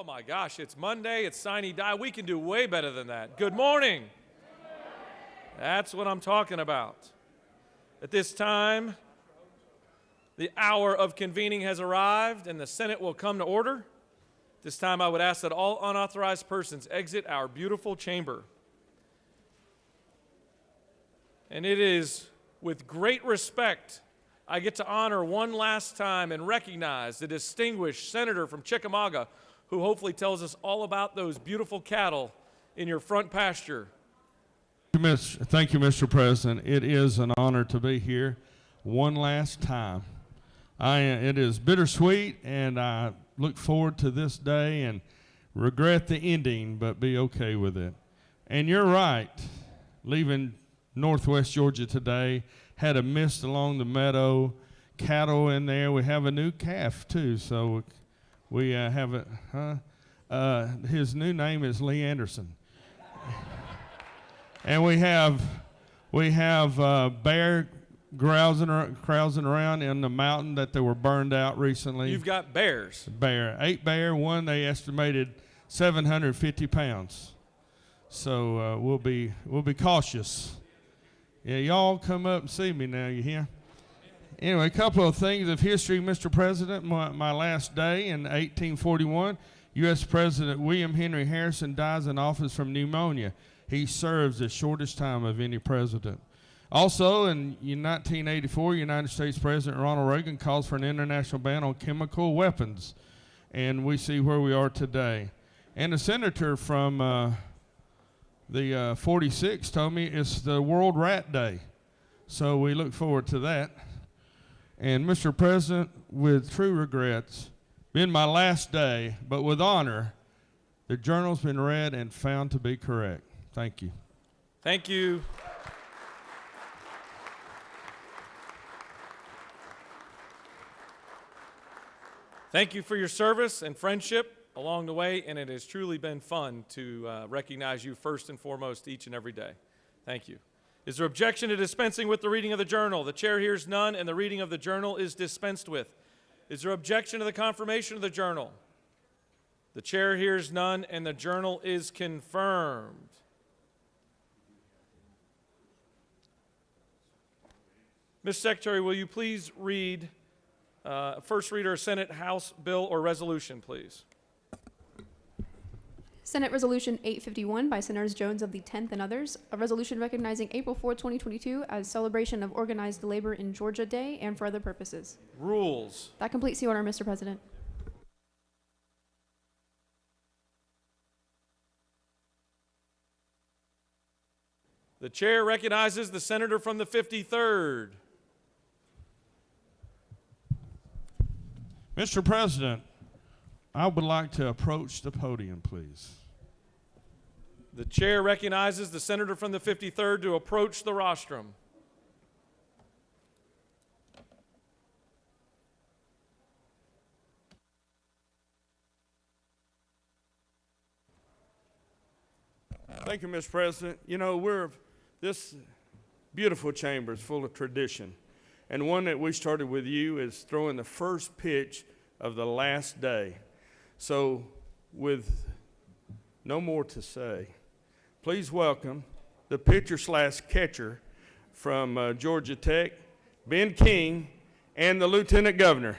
Oh my gosh, it's Monday, it's sine die. We can do way better than that. Good morning. That's what I'm talking about. At this time, the hour of convening has arrived and the Senate will come to order. This time I would ask that all unauthorized persons exit our beautiful chamber. And it is with great respect I get to honor one last time and recognize the distinguished senator from Chickamauga who hopefully tells us all about those beautiful cattle in your front pasture. Thank you, Mr. President. It is an honor to be here one last time. It is bittersweet, and I look forward to this day and regret the ending, but be okay with it. And you're right, leaving Northwest Georgia today, had a mist along the meadow, cattle in there. We have a new calf, too, so we have it. His new name is Lee Anderson. And we have bear grousing around in the mountain that they were burned out recently. You've got bears. 8 bear. One they estimated 750 pounds. So we'll be cautious. Yeah, y'all come up and see me now, you hear? Anyway, a couple of things of history, Mr. President. My last day in 1841, U.S. President William Henry Harrison dies in office from pneumonia. He serves the shortest time of any president. Also, in 1984, United States President Ronald Reagan calls for an international ban on chemical weapons. And we see where we are today. And a senator from the 46 told me it's the World Rat Day. So we look forward to that. And Mr. President, with true regrets, been my last day, but with honor, the journal's been read and found to be correct. Thank you. Thank you. Thank you for your service and friendship along the way, and it has truly been fun to recognize you first and foremost each and every day. Thank you. Is there objection to dispensing with the reading of the journal? The chair hears none, and the reading of the journal is dispensed with. Is there objection to the confirmation of the journal? The chair hears none, and the journal is confirmed. Ms. Secretary, will you please read first reader of Senate, House, Bill, or Resolution, please? Senate Resolution 851 by Senators Jones of the 10th and others, a resolution recognizing April 4, 2022 as celebration of organized labor in Georgia Day and for other purposes. Rules. That completes the order, Mr. President. The chair recognizes the senator from the 53rd. Mr. President, I would like to approach the podium, please. The chair recognizes the senator from the 53rd to approach the rostrum. Thank you, Mr. President. You know, this beautiful chamber is full of tradition. And one that we started with you is throwing the first pitch of the last day. So with no more to say, please welcome the pitcher/catcher from Georgia Tech, Ben King, and the Lieutenant Governor.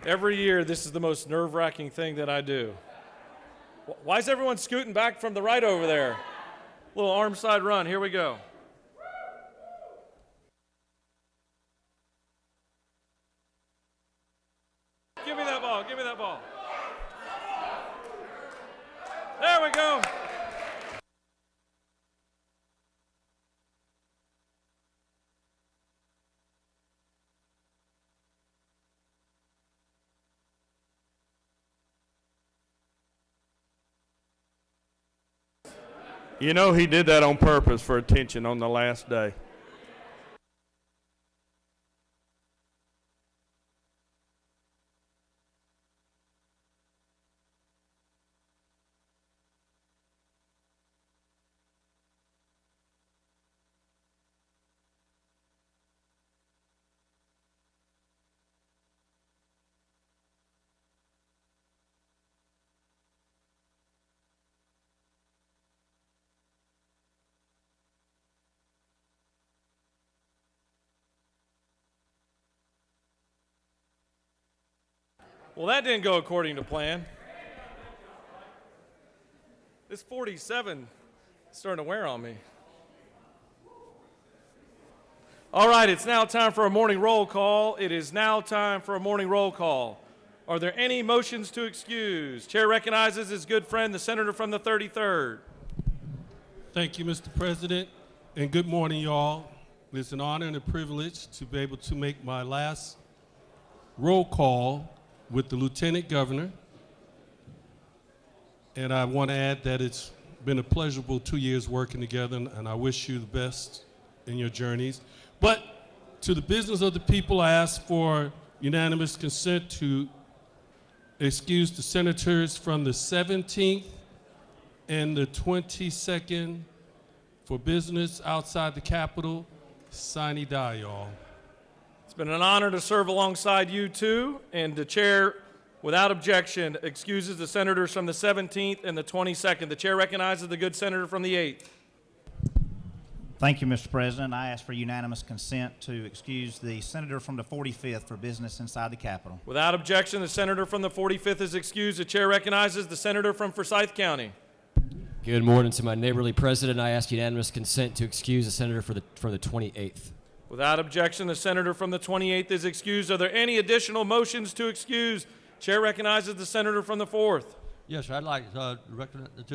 Every year, this is the most nerve-wracking thing that I do. Why is everyone scooting back from the right over there? Little arm side run. Here we go. Give me that ball. Give me that ball. There we go. You know he did that on purpose for attention on the last day. Well, that didn't go according to plan. This 47 is starting to wear on me. All right, it's now time for a morning roll call. It is now time for a morning roll call. Are there any motions to excuse? Chair recognizes his good friend, the senator from the 33rd. Thank you, Mr. President, and good morning, y'all. It's an honor and a privilege to be able to make my last roll call with the Lieutenant Governor. And I want to add that it's been a pleasurable 2 years working together, and I wish you the best in your journeys. But to the business of the people, I ask for unanimous consent to excuse the senators from the 17th and the 22nd for business outside the Capitol. Sine die, y'all. It's been an honor to serve alongside you two, and the chair, without objection, excuses the senators from the 17th and the 22nd. The chair recognizes the good senator from the 8th. Thank you, Mr. President. I ask for unanimous consent to excuse the senator from the 45th for business inside the Capitol. Without objection, the senator from the 45th is excused. The chair recognizes the senator from Forsyth County. Good morning to my neighborly president. I ask unanimous consent to excuse the senator for the 28th. Without objection, the senator from the 28th is excused. Are there any additional motions to excuse? Chair recognizes the senator from the 4th. Yes, sir. I'd like to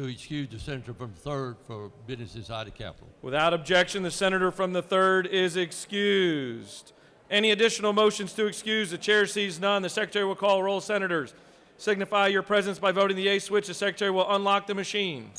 excuse the senator from the 3rd for business inside the Capitol. Without objection, the senator from the 3rd is excused. Any additional motions to excuse? The chair sees none. The secretary will call roll. Senators, signify your presence by voting the yea switch. The secretary will unlock the machine.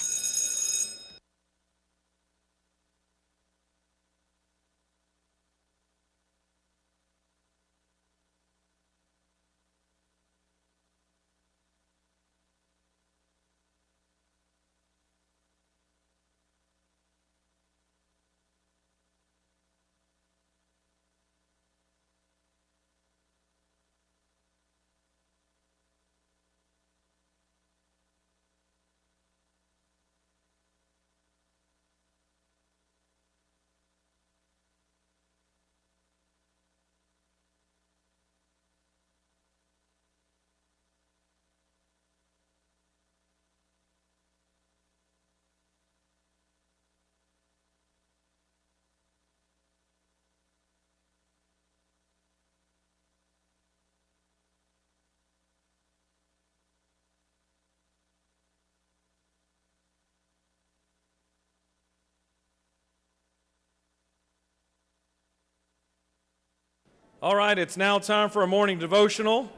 All right, it's now time for a morning devotional,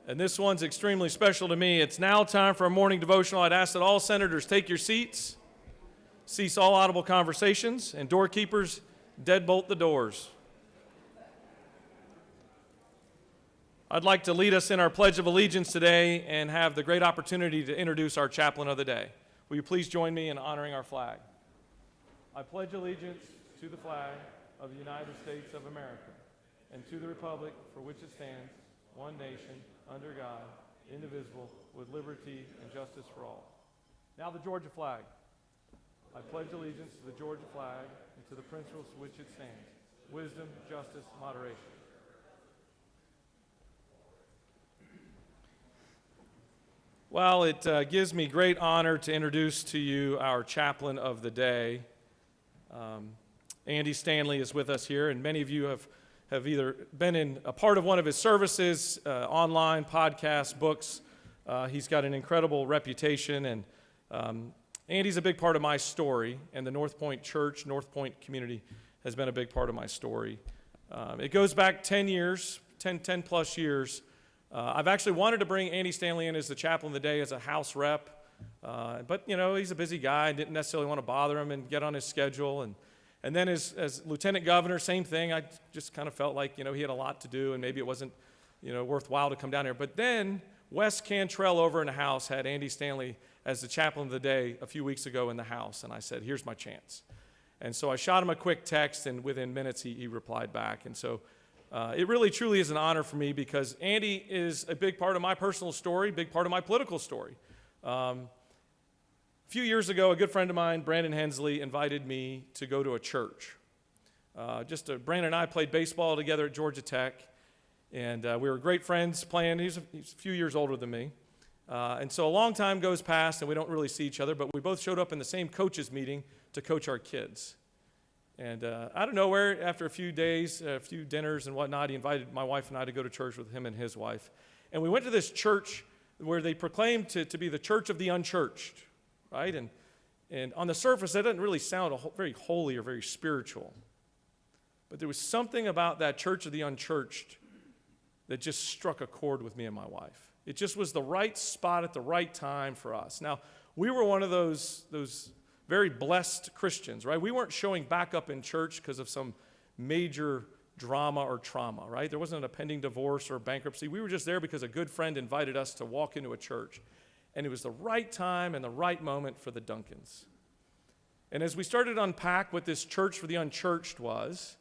and this one's extremely special to me. It's now time for a morning devotional. I'd ask that all senators take your seats, cease all audible conversations, and doorkeepers deadbolt the doors. I'd like to lead us in our Pledge of Allegiance today and have the great opportunity to introduce our chaplain of the day. Will you please join me in honoring our flag? I pledge allegiance to the flag of the United States of America and to the republic for which it stands, one nation, under God, indivisible, with liberty and justice for all. Now the Georgia flag. I pledge allegiance to the Georgia flag and to the principles for which it stands, wisdom, justice, moderation. Well, it gives me great honor to introduce to you our chaplain of the day. Andy Stanley is with us here, and many of you have either been in a part of one of his services, online, podcasts, books. He's got an incredible reputation, and Andy's a big part of my story, and the North Point Church, North Point community has been a big part of my story. It goes back 10 years, 10 plus years. I've actually wanted to bring Andy Stanley in as the chaplain of the day as a House rep, but, you know, he's a busy guy. I didn't necessarily want to bother him and get on his schedule. And then as lieutenant governor, same thing. I just kind of felt like, you know, he had a lot to do and maybe it wasn't, you know, worthwhile to come down here. But then Wes Cantrell over in the House had Andy Stanley as the chaplain of the day a few weeks ago in the House. And I said, here's my chance. And so I shot him a quick text, and within minutes he replied back. And so it really, truly is an honor for me because Andy is a big part of my personal story, big part of my political story. A few years ago, a good friend of mine, Brandon Hensley, invited me to go to a church. Brandon and I played baseball together at Georgia Tech, And we were great friends playing. He's a few years older than me. And so a long time goes past, and we don't really see each other, but we both showed up in the same coaches meeting to coach our kids. And out of nowhere, after a few days, a few dinners and whatnot, he invited my wife and I to go to church with him and his wife. And we went to this church where they proclaimed to be the church of the unchurched, right? And on the surface, that doesn't really sound very holy or very spiritual. But there was something about that church of the unchurched that just struck a chord with me and my wife. It just was the right spot at the right time for us. Now, we were one of those very blessed Christians, right? We weren't showing back up in church because of some major drama or trauma, right? There wasn't a pending divorce or bankruptcy. We were just there because a good friend invited us to walk into a church. And it was the right time and the right moment for the Duncans. And as we started to unpack what this church for the unchurched was,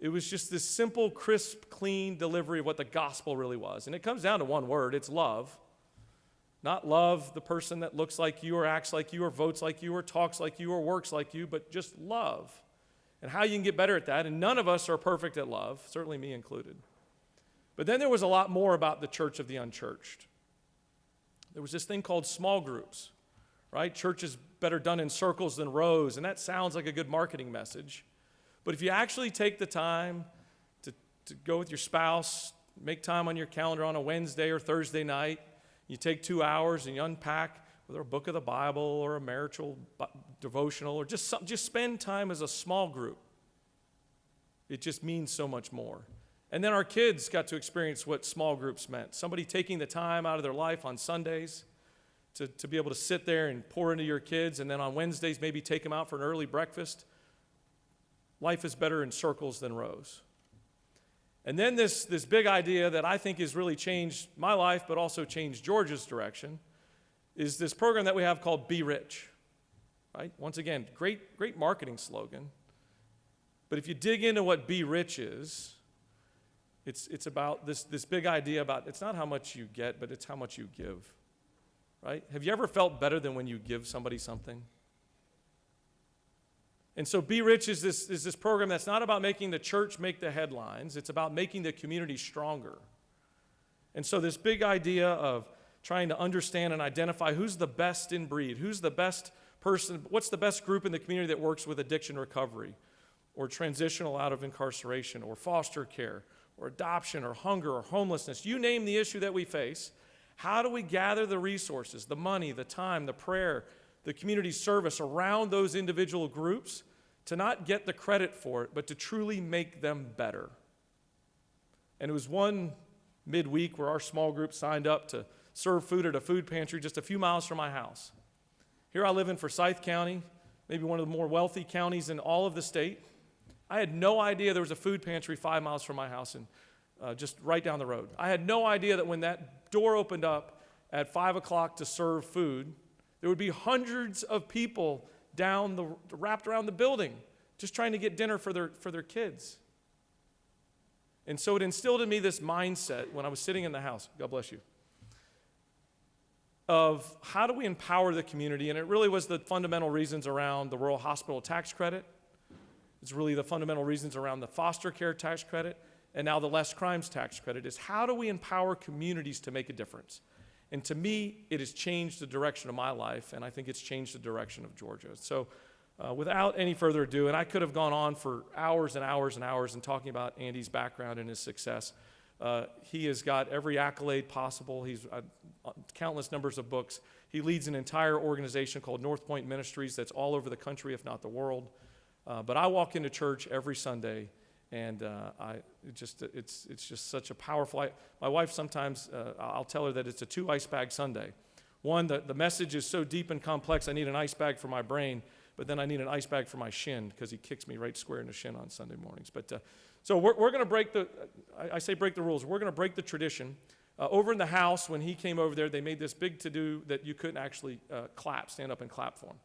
it was just this simple, crisp, clean delivery of what the gospel really was. And it comes down to one word, it's love. Not love the person that looks like you or acts like you or votes like you or talks like you or works like you, but just love. And how you can get better at that. And none of us are perfect at love, certainly me included. But then there was a lot more about the church of the unchurched. There was this thing called small groups, right? Church is better done in circles than rows, and that sounds like a good marketing message. But if you actually take the time to go with your spouse, make time on your calendar on a Wednesday or Thursday night, you take 2 hours and you unpack whether a book of the Bible or a marital devotional or just spend time as a small group. It just means so much more. And then our kids got to experience what small groups meant. Somebody taking the time out of their life on Sundays to be able to sit there and pour into your kids, and then on Wednesdays maybe take them out for an early breakfast. Life is better in circles than rows. And then this big idea that I think has really changed my life, but also changed Georgia's direction, is this program that we have called Be Rich. Right? Once again, great marketing slogan. But if you dig into what Be Rich is, it's about this big idea about it's not how much you get, but it's how much you give. Right? Have you ever felt better than when you give somebody something? And so Be Rich is this program that's not about making the church make the headlines. It's about making the community stronger. And so this big idea of trying to understand and identify who's the best in breed, who's the best person, what's the best group in the community that works with addiction recovery or transitional out of incarceration or foster care or adoption or hunger or homelessness. You name the issue that we face. How do we gather the resources, the money, the time, the prayer, the community service around those individual groups to not get the credit for it, but to truly make them better? And it was one midweek where our small group signed up to serve food at a food pantry just a few miles from my house. Here I live in Forsyth County, maybe one of the more wealthy counties in all of the state. I had no idea there was a food pantry 5 miles from my house and just right down the road. I had no idea that when that door opened up at 5 o'clock to serve food, there would be hundreds of people wrapped around the building just trying to get dinner for their kids. And so it instilled in me this mindset when I was sitting in the house, God bless you, of how do we empower the community? And it really was the fundamental reasons around the rural hospital tax credit. It's really the fundamental reasons around the foster care tax credit and now the less crimes tax credit is how do we empower communities to make a difference? And to me, it has changed the direction of my life, and I think it's changed the direction of Georgia. So without any further ado, and I could have gone on for hours and hours and hours and talking about Andy's background and his success. He has got every accolade possible. He's countless numbers of books. He leads an entire organization called North Point Ministries that's all over the country, if not the world. But I walk into church every Sunday, and it's just such a powerful. My wife sometimes, I'll tell her that it's a 2 ice bag Sunday. One, the message is so deep and complex, I need an ice bag for my brain, but then I need an ice bag for my shin because he kicks me right square in the shin on Sunday mornings. But so we're going to break I say break the rules. We're going to break the tradition. Over in the house, when he came over there, they made this big to-do that you couldn't actually stand up and clap for him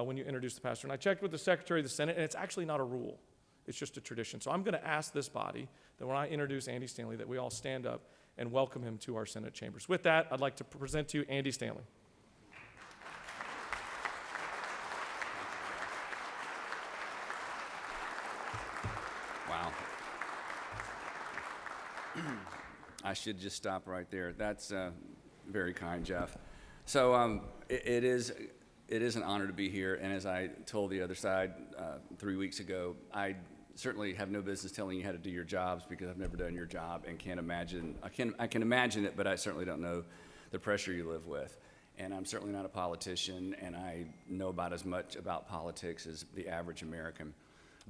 when you introduce the pastor. And I checked with the Secretary of the Senate, and it's actually not a rule. It's just a tradition. So I'm going to ask this body that when I introduce Andy Stanley that we all stand up and welcome him to our Senate chambers. With that, I'd like to present to you Andy Stanley. Wow. I should just stop right there. That's very kind, Jeff. So it is an honor to be here, and as I told the other side 3 weeks ago, I certainly have no business telling you how to do your jobs because I've never done your job and can't imagine. I can imagine it, but I certainly don't know the pressure you live with. And I'm certainly not a politician, and I know about as much about politics as the average American.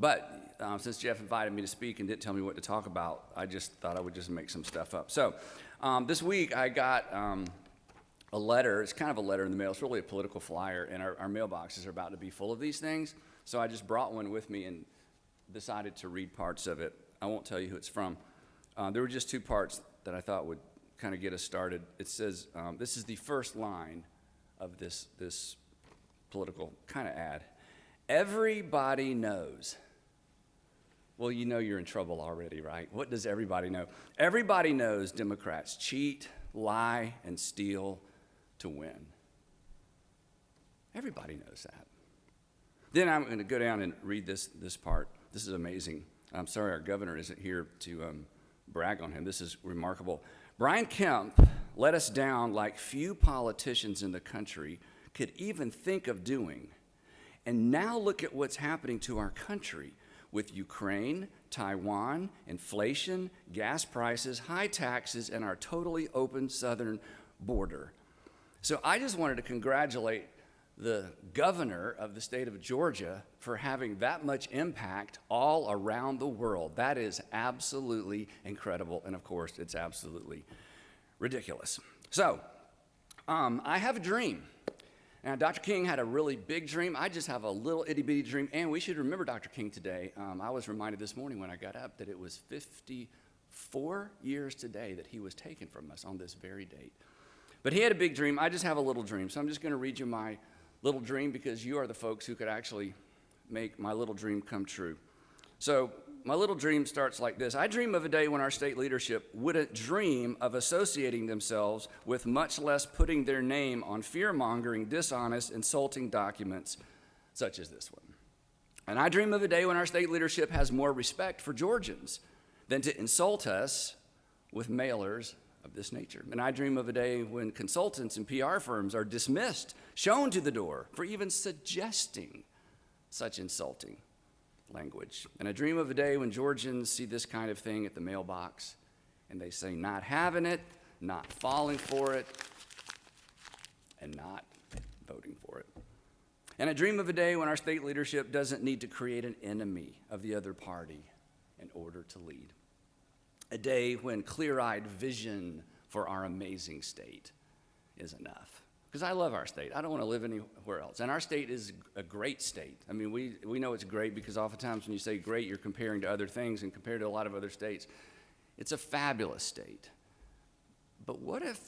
But since Jeff invited me to speak and didn't tell me what to talk about, I just thought I would just make some stuff up. So this week I got a letter. It's kind of a letter in the mail. It's really a political flyer, and our mailboxes are about to be full of these things. So I just brought one with me and decided to read parts of it. I won't tell you who it's from. There were just two parts that I thought would kind of get us started. It says, this is the first line of this political kind of ad. Everybody knows. Well, you know you're in trouble already, right? What does everybody know? Everybody knows Democrats cheat, lie, and steal to win. Everybody knows that. Then I'm going to go down and read this part. This is amazing. I'm sorry our governor isn't here to brag on him. This is remarkable. Brian Kemp let us down like few politicians in the country could even think of doing. And now look at what's happening to our country with Ukraine, Taiwan, inflation, gas prices, high taxes, and our totally open southern border. So I just wanted to congratulate the governor of the state of Georgia for having that much impact all around the world. That is absolutely incredible, and of course, it's absolutely ridiculous. So, I have a dream. Now, Dr. King had a really big dream. I just have a little itty-bitty dream, and we should remember Dr. King today. I was reminded this morning when I got up that it was 54 years today that he was taken from us on this very date. But he had a big dream. I just have a little dream, so I'm just going to read you my little dream because you are the folks who could actually make my little dream come true. So my little dream starts like this. I dream of a day when our state leadership wouldn't dream of associating themselves with, much less putting their name on fear-mongering, dishonest, insulting documents such as this one. And I dream of a day when our state leadership has more respect for Georgians than to insult us with mailers of this nature. And I dream of a day when consultants and PR firms are dismissed, shown to the door for even suggesting such insulting language. And I dream of a day when Georgians see this kind of thing at the mailbox and they say, not having it, not falling for it, and not voting for it. And I dream of a day when our state leadership doesn't need to create an enemy of the other party in order to lead. A day when clear-eyed vision for our amazing state is enough. Because I love our state. I don't want to live anywhere else. And our state is a great state. I mean, we know it's great because oftentimes when you say great, you're comparing to other things, and compared to a lot of other states, it's a fabulous state. But what if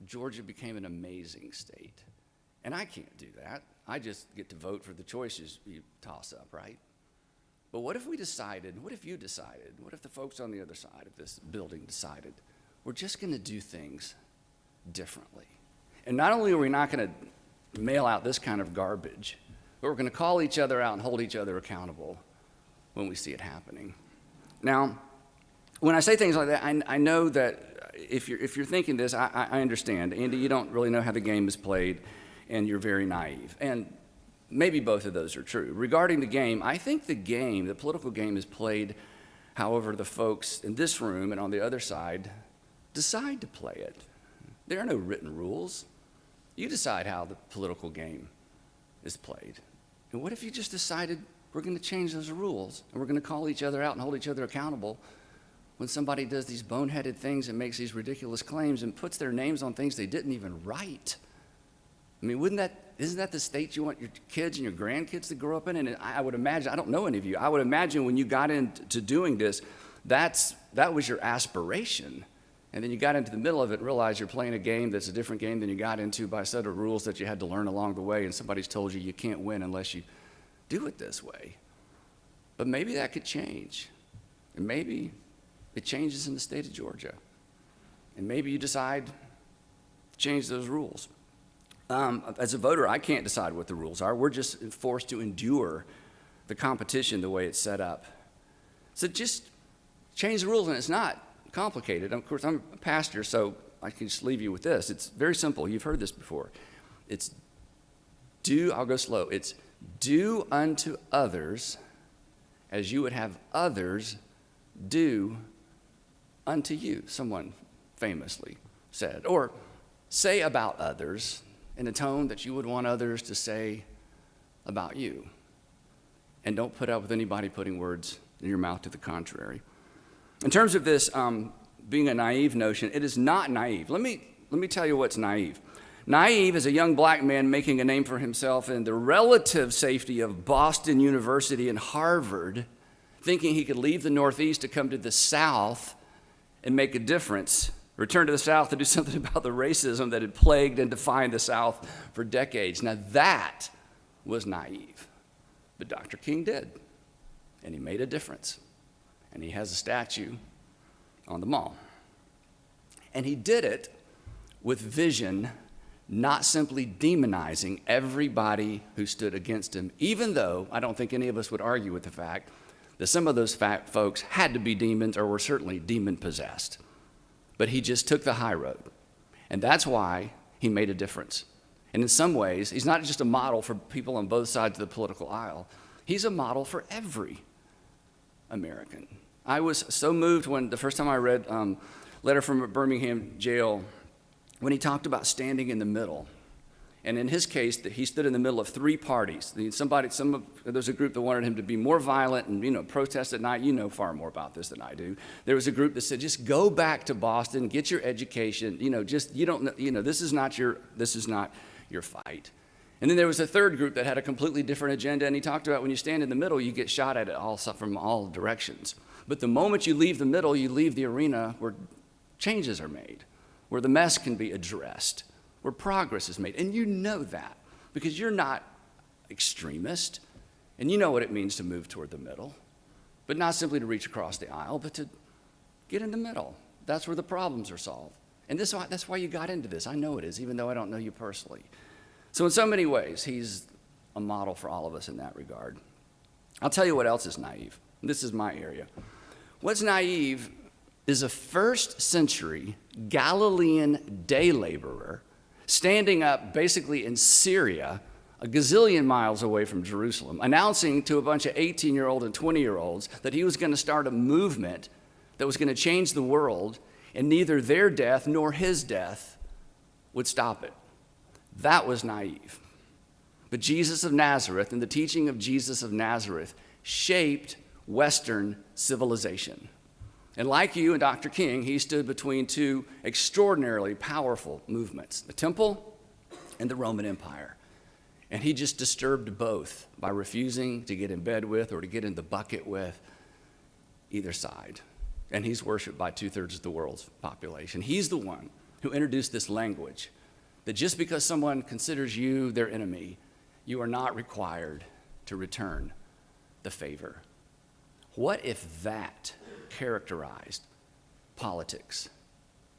Georgia became an amazing state? And I can't do that. I just get to vote for the choices you toss up, right? But what if we decided, what if you decided, what if the folks on the other side of this building decided, we're just going to do things differently? And not only are we not going to mail out this kind of garbage, but we're going to call each other out and hold each other accountable when we see it happening. Now, when I say things like that, I know that if you're thinking this, I understand. Andy, you don't really know how the game is played, and you're very naive. And maybe both of those are true. Regarding the game, I think the political game is played however the folks in this room and on the other side decide to play it. There are no written rules. You decide how the political game is played. And what if you just decided we're going to change those rules and we're going to call each other out and hold each other accountable when somebody does these boneheaded things and makes these ridiculous claims and puts their names on things they didn't even write? I mean, isn't that the state you want your kids and your grandkids to grow up in? And I would imagine, I don't know any of you, I would imagine when you got into doing this, that was your aspiration. And then you got into the middle of it and realized you're playing a game that's a different game than you got into by a set of rules that you had to learn along the way, and somebody's told you can't win unless you do it this way. But maybe that could change. And maybe it changes in the state of Georgia. And maybe you decide to change those rules. As a voter, I can't decide what the rules are. We're just forced to endure the competition the way it's set up. So just change the rules, and it's not complicated. Of course, I'm a pastor, so I can just leave you with this. It's very simple. You've heard this before. I'll go slow. It's do unto others as you would have others do unto you, someone famously said. Or say about others in a tone that you would want others to say about you. And don't put up with anybody putting words in your mouth to the contrary. In terms of this being a naive notion, it is not naive. Let me tell you what's naive. Naive is a young black man making a name for himself in the relative safety of Boston University and Harvard, thinking he could leave the Northeast to come to the South and make a difference, return to the South to do something about the racism that had plagued and defined the South for decades. Now that was naive. But Dr. King did, and he made a difference. And he has a statue on the mall. And he did it with vision, not simply demonizing everybody who stood against him, even though I don't think any of us would argue with the fact that some of those folks had to be demons or were certainly demon-possessed. But he just took the high road. And that's why he made a difference. And in some ways, he's not just a model for people on both sides of the political aisle. He's a model for every American. I was so moved when the first time I read Letter from a Birmingham Jail, when he talked about standing in the middle. And in his case, that he stood in the middle of three parties. There's a group that wanted him to be more violent and protest at night. You know far more about this than I do. There was a group that said, just go back to Boston, get your education. This is not your fight. And then there was a third group that had a completely different agenda. And he talked about when you stand in the middle, you get shot at it from all directions. But the moment you leave the middle, you leave the arena where changes are made, where the mess can be addressed, where progress is made. And you know that because you're not extremist, and you know what it means to move toward the middle, but not simply to reach across the aisle, but to get in the middle. That's where the problems are solved. And that's why you got into this. I know it is, even though I don't know you personally. So in so many ways, he's a model for all of us in that regard. I'll tell you what else is naive. This is my area. What's naive is a first century Galilean day laborer standing up basically in Syria, a gazillion miles away from Jerusalem, announcing to a bunch of 18-year-old and 20-year-olds that he was going to start a movement that was going to change the world, and neither their death nor his death would stop it. That was naive. But Jesus of Nazareth and the teaching of Jesus of Nazareth shaped Western civilization. And like you and Dr. King, he stood between two extraordinarily powerful movements, the Temple and the Roman Empire. And he just disturbed both by refusing to get in bed with or to get in the bucket with either side. And he's worshiped by 2/3 of the world's population. He's the one who introduced this language that just because someone considers you their enemy, you are not required to return the favor. What if that characterized politics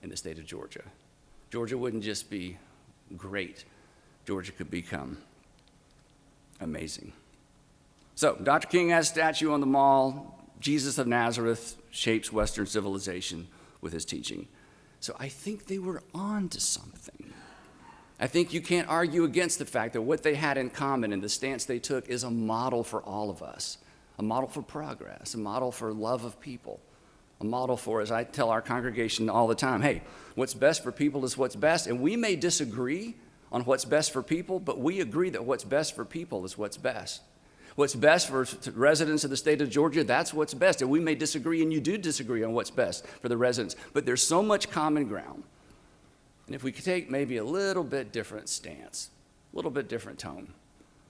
in the state of Georgia? Georgia wouldn't just be great. Georgia could become amazing. So Dr. King has a statue on the mall. Jesus of Nazareth shapes Western civilization with his teaching. So I think they were on to something. I think you can't argue against the fact that what they had in common and the stance they took is a model for all of us, a model for progress, a model for love of people, a model for, as I tell our congregation all the time, hey, what's best for people is what's best, and we may disagree on what's best for people, but we agree that what's best for people is what's best. What's best for residents of the state of Georgia, that's what's best, and we may disagree, and you do disagree on what's best for the residents, but there's so much common ground. And if we could take maybe a little bit different stance, a little bit different tone,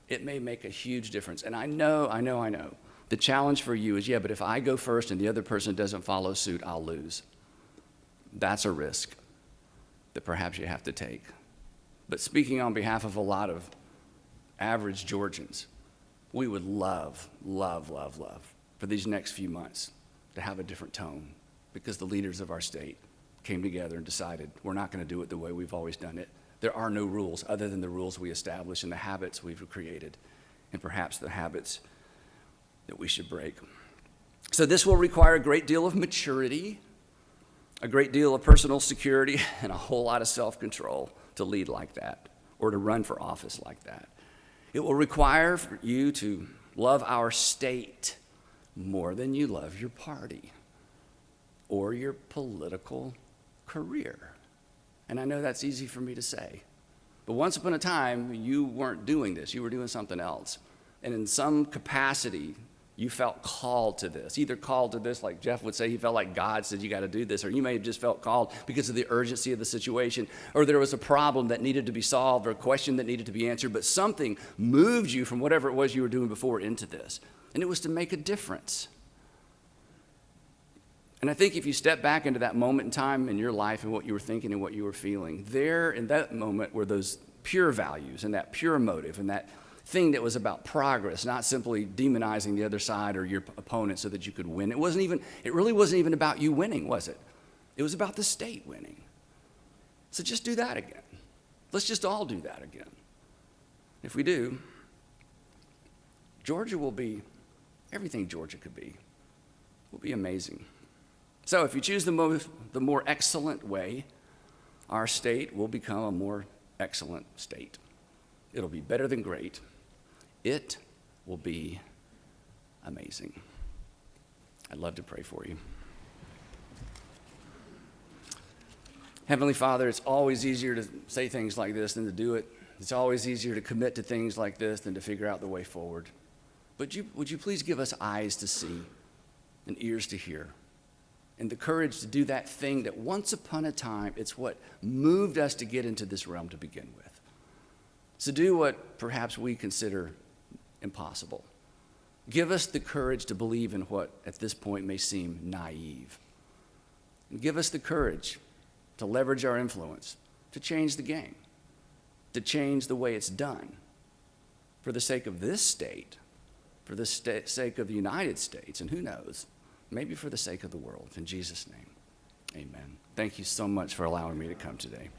it may make a huge difference. And I know. The challenge for you is, but if I go first and the other person doesn't follow suit, I'll lose. That's a risk that perhaps you have to take. But speaking on behalf of a lot of average Georgians, we would love for these next few months to have a different tone because the leaders of our state came together and decided we're not going to do it the way we've always done it. There are no rules other than the rules we establish and the habits we've created, and perhaps the habits that we should break. So this will require a great deal of maturity, a great deal of personal security, and a whole lot of self-control to lead like that or to run for office like that. It will require for you to love our state more than you love your party or your political career. And I know that's easy for me to say. But once upon a time, you weren't doing this. You were doing something else. And in some capacity, you felt called to this. Either called to this, like Jeff would say, he felt like God said, you got to do this. Or you may have just felt called because of the urgency of the situation. Or there was a problem that needed to be solved or a question that needed to be answered. But something moved you from whatever it was you were doing before into this. And it was to make a difference. And I think if you step back into that moment in time in your life and what you were thinking and what you were feeling, there in that moment were those pure values and that pure motive and that thing that was about progress, not simply demonizing the other side or your opponent so that you could win. It really wasn't even about you winning, was it? It was about the state winning. So just do that again. Let's just all do that again. If we do, Georgia will be everything Georgia could be. It will be amazing. So if you choose the more excellent way, our state will become a more excellent state. It'll be better than great. It will be amazing. I'd love to pray for you. Heavenly Father, it's always easier to say things like this than to do it. It's always easier to commit to things like this than to figure out the way forward. But would you please give us eyes to see and ears to hear, and the courage to do that thing that once upon a time, it's what moved us to get into this realm to begin with. So do what perhaps we consider impossible. Give us the courage to believe in what at this point may seem naive. And give us the courage to leverage our influence, to change the game, to change the way it's done for the sake of this state, for the sake of the United States, and who knows, maybe for the sake of the world. In Jesus' name, amen. Thank you so much for allowing me to come today.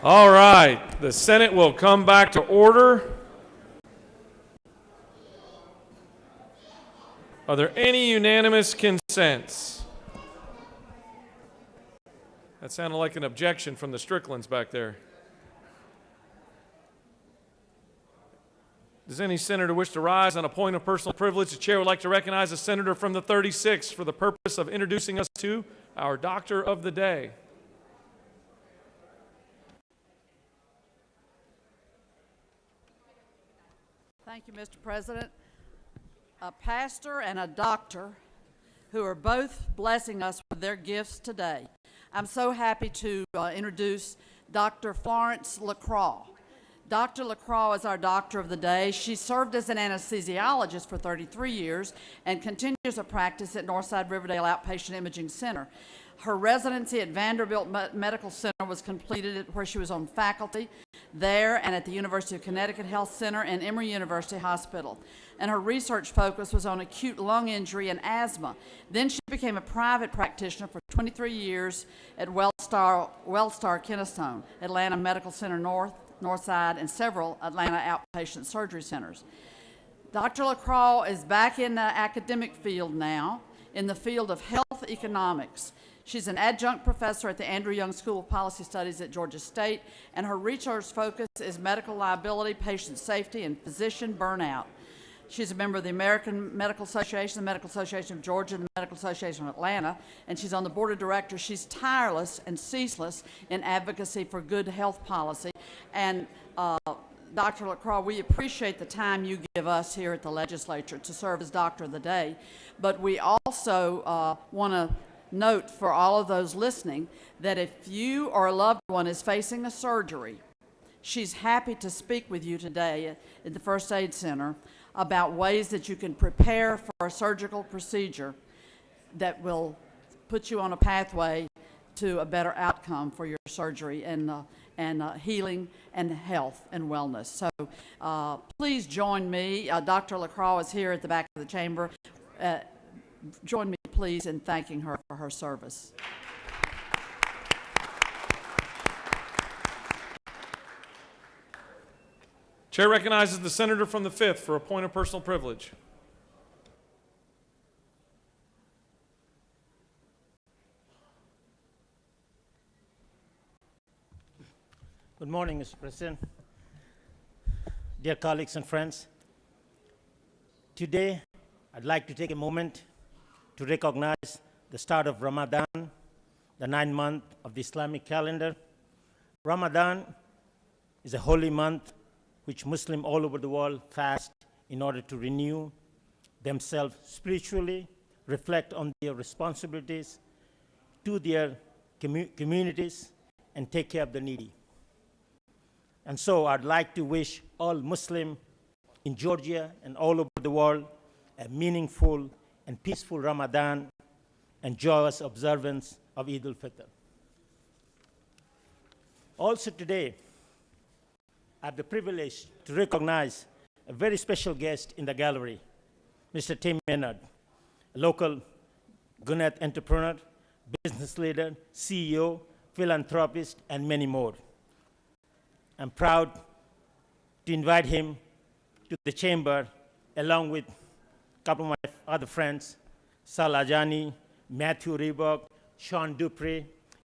All right, the Senate will come back to order. Are there any unanimous consents? That sounded like an objection from the Stricklands back there. Does any senator wish to rise on a point of personal privilege? The chair would like to recognize a senator from the 36th for the purpose of introducing us to our doctor of the day. Thank you, Mr. President. A pastor and a doctor who are both blessing us with their gifts today. I'm so happy to introduce Dr. Florence LaCroix. Dr. LaCroix is our doctor of the day. She served as an anesthesiologist for 33 years and continues a practice at Northside Riverdale Outpatient Imaging Center. Her residency at Vanderbilt Medical Center was completed where she was on faculty there and at the University of Connecticut Health Center and Emory University Hospital. And her research focus was on acute lung injury and asthma. Then she became a private practitioner for 23 years at Wellstar Kennestone, Atlanta Medical Center Northside, and several Atlanta outpatient surgery centers. Dr. LaCroix is back in the academic field now, in the field of health economics. She's an adjunct professor at the Andrew Young School of Policy Studies at Georgia State, and her research focus is medical liability, patient safety, and physician burnout. She's a member of the American Medical Association, the Medical Association of Georgia, and the Medical Association of Atlanta, and she's on the board of directors. She's tireless and ceaseless in advocacy for good health policy. And Dr. LaCroix, we appreciate the time you give us here at the legislature to serve as Doctor of the Day, but we also want to note for all of those listening that if you or a loved one is facing a surgery, she's happy to speak with you today at the First Aid Center about ways that you can prepare for a surgical procedure that will put you on a pathway to a better outcome for your surgery and healing and health and wellness. So please join me. Dr. LaCroix is here at the back of the chamber. Join me, please, in thanking her for her service. Chair recognizes the senator from the 5th for a point of personal privilege. Good morning, Mr. President. Dear colleagues and friends, today I'd like to take a moment to recognize the start of Ramadan, the 9th month of the Islamic calendar. Ramadan is a holy month which Muslims all over the world fast in order to renew themselves spiritually, reflect on their responsibilities to their communities, and take care of the needy. And so I'd like to wish all Muslims in Georgia and all over the world a meaningful and peaceful Ramadan and joyous observance of Eid al-Fitr. Also today, I have the privilege to recognize a very special guest in the gallery, Mr. Tim Maynard, a local Gwinnett entrepreneur, business leader, CEO, philanthropist, and many more. I'm proud to invite him to the chamber along with a couple of my other friends, Sal Ajani, Matthew Reebok, Sean Dupree.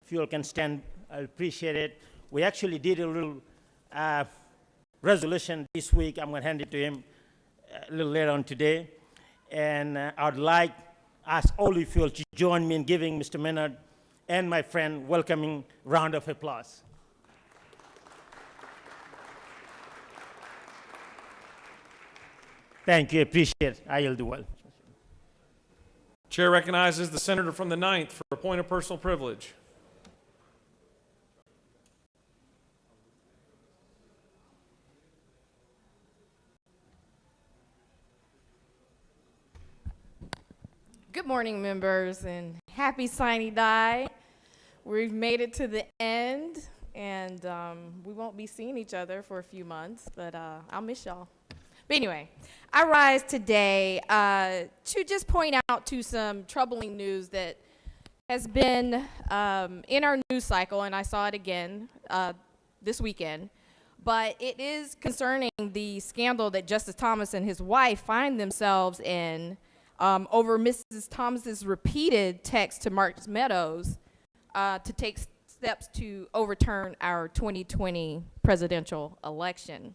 If you all can stand, I'll appreciate it. We actually did a little resolution this week. I'm going to hand it to him a little later on today. And I'd like to ask all of you to join me in giving Mr. Maynard and my friend welcoming round of applause. Thank you, appreciate it. I'll do well. Chair recognizes the senator from the 9th for a point of personal privilege. Good morning, members, and happy Sine Die. We've made it to the end, and we won't be seeing each other for a few months, but I'll miss y'all. But anyway, I rise today to just point out to some troubling news that has been in our news cycle, and I saw it again this weekend, but it is concerning the scandal that Justice Thomas and his wife find themselves in over Mrs. Thomas's repeated text to Mark Meadows to take steps to overturn our 2020 presidential election.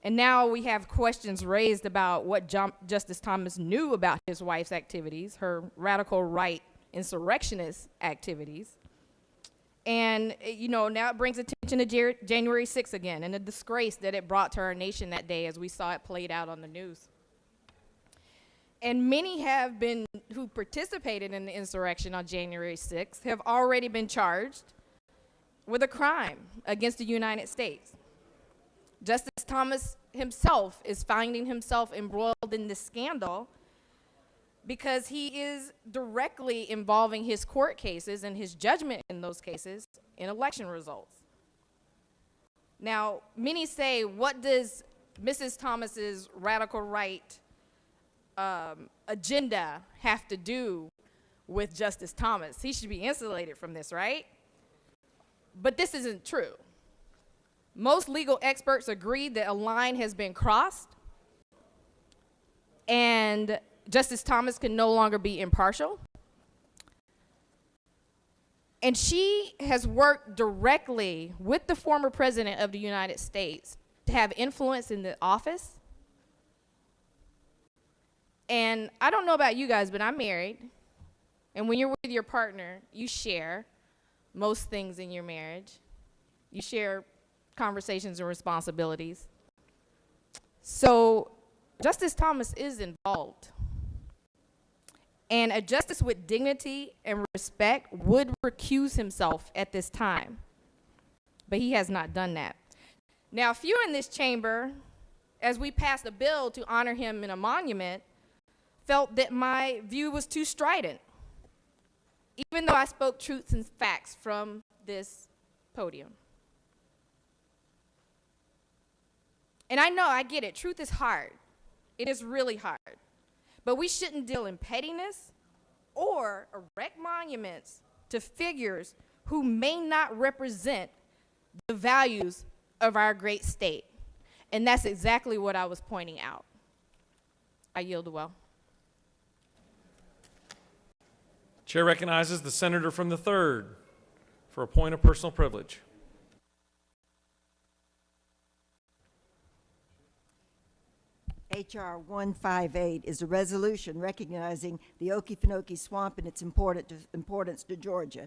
And now we have questions raised about what Justice Thomas knew about his wife's activities, her radical right insurrectionist activities. And, now it brings attention to January 6th again and the disgrace that it brought to our nation that day as we saw it played out on the news. And many who participated in the insurrection on January 6th have already been charged with a crime against the United States. Justice Thomas himself is finding himself embroiled in this scandal because he is directly involving his court cases and his judgment in those cases in election results. Now, many say, what does Mrs. Thomas's radical right agenda have to do with Justice Thomas? He should be insulated from this, right? But this isn't true. Most legal experts agree that a line has been crossed and Justice Thomas can no longer be impartial. And she has worked directly with the former president of the United States to have influence in the office. And I don't know about you guys, but I'm married. And when you're with your partner, you share most things in your marriage. You share conversations and responsibilities. So Justice Thomas is involved. And a justice with dignity and respect would recuse himself at this time. But he has not done that. Now, a few in this chamber, as we passed a bill to honor him in a monument, felt that my view was too strident, even though I spoke truths and facts from this podium. And I get it. Truth is hard. It is really hard. But we shouldn't deal in pettiness or erect monuments to figures who may not represent the values of our great state. And that's exactly what I was pointing out. I yield the well. Chair recognizes the senator from the 3rd for a point of personal privilege. H.R. 158 is a resolution recognizing the Okefenokee Swamp and its importance to Georgia.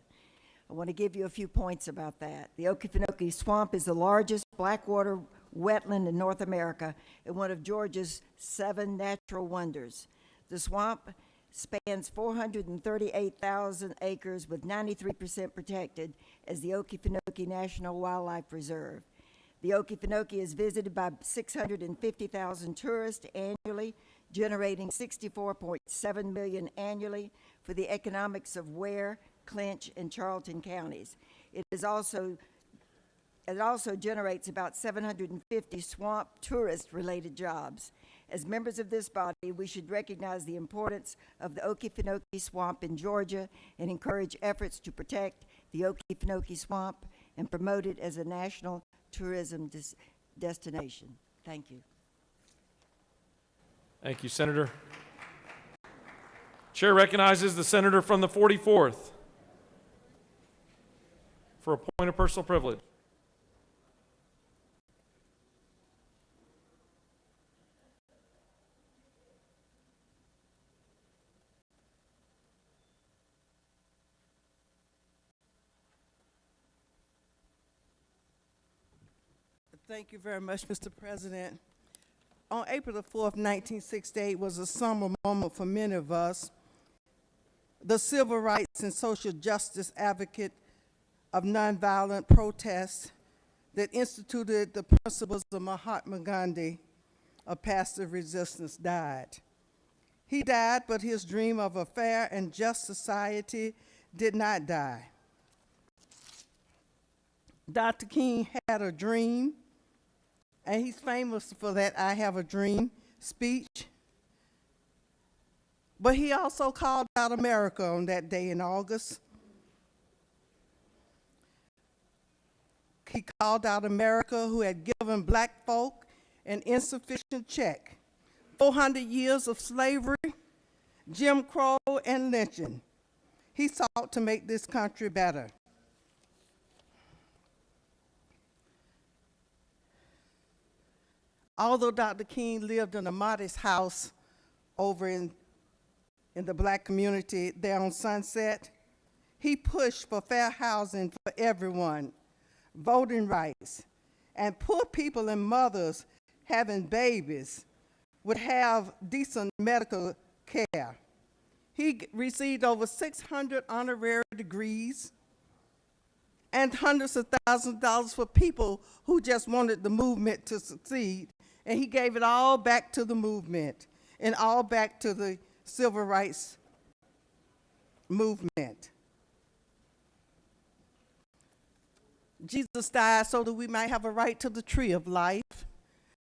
I want to give you a few points about that. The Okefenokee Swamp is the largest blackwater wetland in North America and one of Georgia's 7 natural wonders. The swamp spans 438,000 acres with 93% protected as the Okefenokee National Wildlife Reserve. The Okefenokee is visited by 650,000 tourists annually, generating $64.7 million annually for the economics of Ware, Clinch, and Charlton counties. It also generates about 750 swamp tourist-related jobs. As members of this body, we should recognize the importance of the Okefenokee Swamp in Georgia and encourage efforts to protect the Okefenokee Swamp and promote it as a national tourism destination. Thank you. Thank you, Senator. Chair recognizes the senator from the 44th for a point of personal privilege. Thank you very much, Mr. President. On April the 4th, 1968 was a somber moment for many of us. The civil rights and social justice advocate of nonviolent protests that instituted the principles of Mahatma Gandhi, a passive resistance, died. He died, but his dream of a fair and just society did not die. Dr. King had a dream, and he's famous for that "I have a dream" speech. But he also called out America on that day in August. He called out America, who had given black folk an insufficient check. 400 years of slavery, Jim Crow, and lynching. He sought to make this country better. Although Dr. King lived in a modest house over in the black community there on Sunset, he pushed for fair housing for everyone, voting rights, and poor people and mothers having babies would have decent medical care. He received over 600 honorary degrees and hundreds of thousands of dollars for people who just wanted the movement to succeed. And he gave it all back to the movement and all back to the civil rights movement. Jesus died so that we might have a right to the tree of life.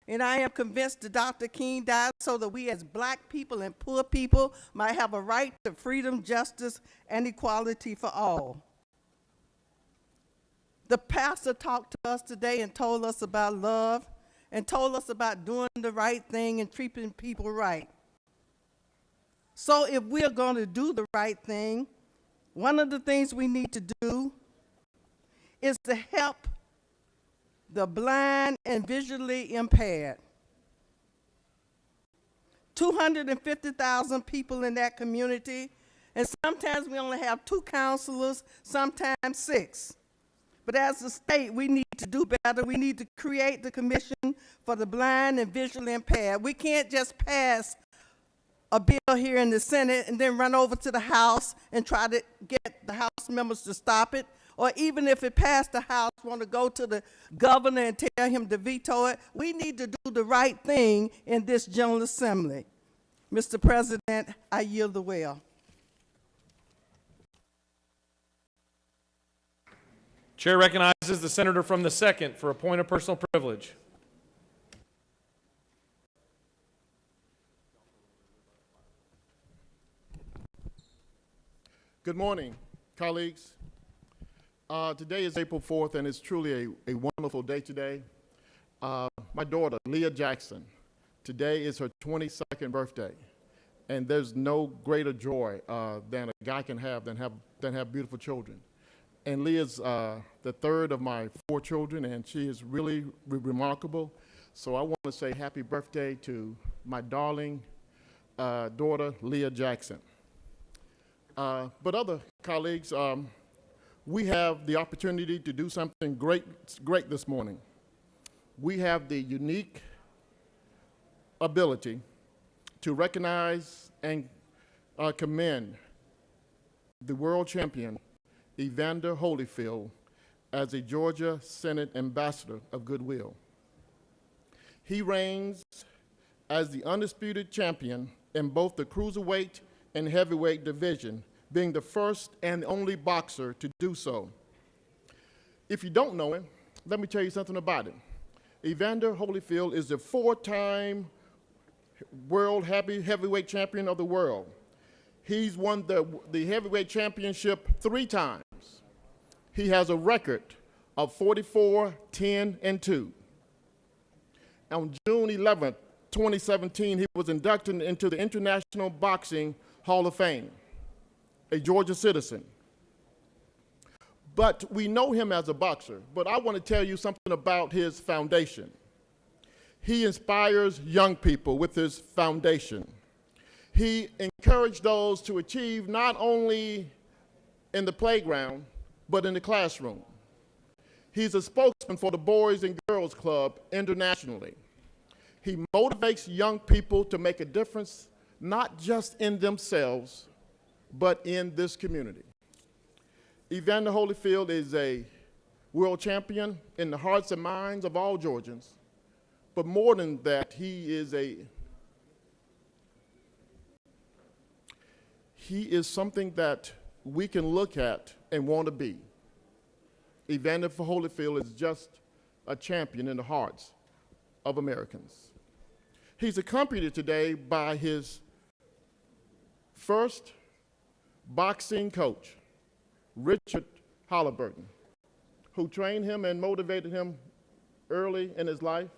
And I am convinced that Dr. King died so that we as black people and poor people might have a right to freedom, justice, and equality for all. The pastor talked to us today and told us about love and told us about doing the right thing and treating people right. So if we're going to do the right thing, one of the things we need to do is to help the blind and visually impaired. 250,000 people in that community, and sometimes we only have 2 counselors, sometimes 6. But as a state, we need to do better. We need to create the commission for the blind and visually impaired. We can't just pass a bill here in the Senate and then run over to the House and try to get the House members to stop it. Or even if it passed the House, want to go to the governor and tell him to veto it. We need to do the right thing in this General Assembly. Mr. President, I yield the will. Chair recognizes the senator from the 2nd for a point of personal privilege. Good morning, colleagues. Today is April 4th, and it's truly a wonderful day today. My daughter, Leah Jackson, today is her 22nd birthday, and there's no greater joy than a guy can have than have beautiful children. And Leah's the third of my 4 children, and she is really remarkable. So I want to say happy birthday to my darling daughter, Leah Jackson. But other colleagues, we have the opportunity to do something great this morning. We have the unique ability to recognize and commend the world champion, Evander Holyfield, as a Georgia Senate Ambassador of Goodwill. He reigns as the undisputed champion in both the cruiserweight and heavyweight division, being the first and only boxer to do so. If you don't know him, let me tell you something about him. Evander Holyfield is the 4-time world heavyweight champion of the world. He's won the heavyweight championship 3 times. He has a record of 44, 10, and 2. On June 11th, 2017, he was inducted into the International Boxing Hall of Fame, a Georgia citizen. But we know him as a boxer, but I want to tell you something about his foundation. He inspires young people with his foundation. He encouraged those to achieve not only in the playground, but in the classroom. He's a spokesman for the Boys and Girls Club internationally. He motivates young people to make a difference, not just in themselves, but in this community. Evander Holyfield is a world champion in the hearts and minds of all Georgians. But more than that, he is something that we can look at and want to be. Evander Holyfield is just a champion in the hearts of Americans. He's accompanied today by his first boxing coach, Richard Halliburton, who trained him and motivated him early in his life.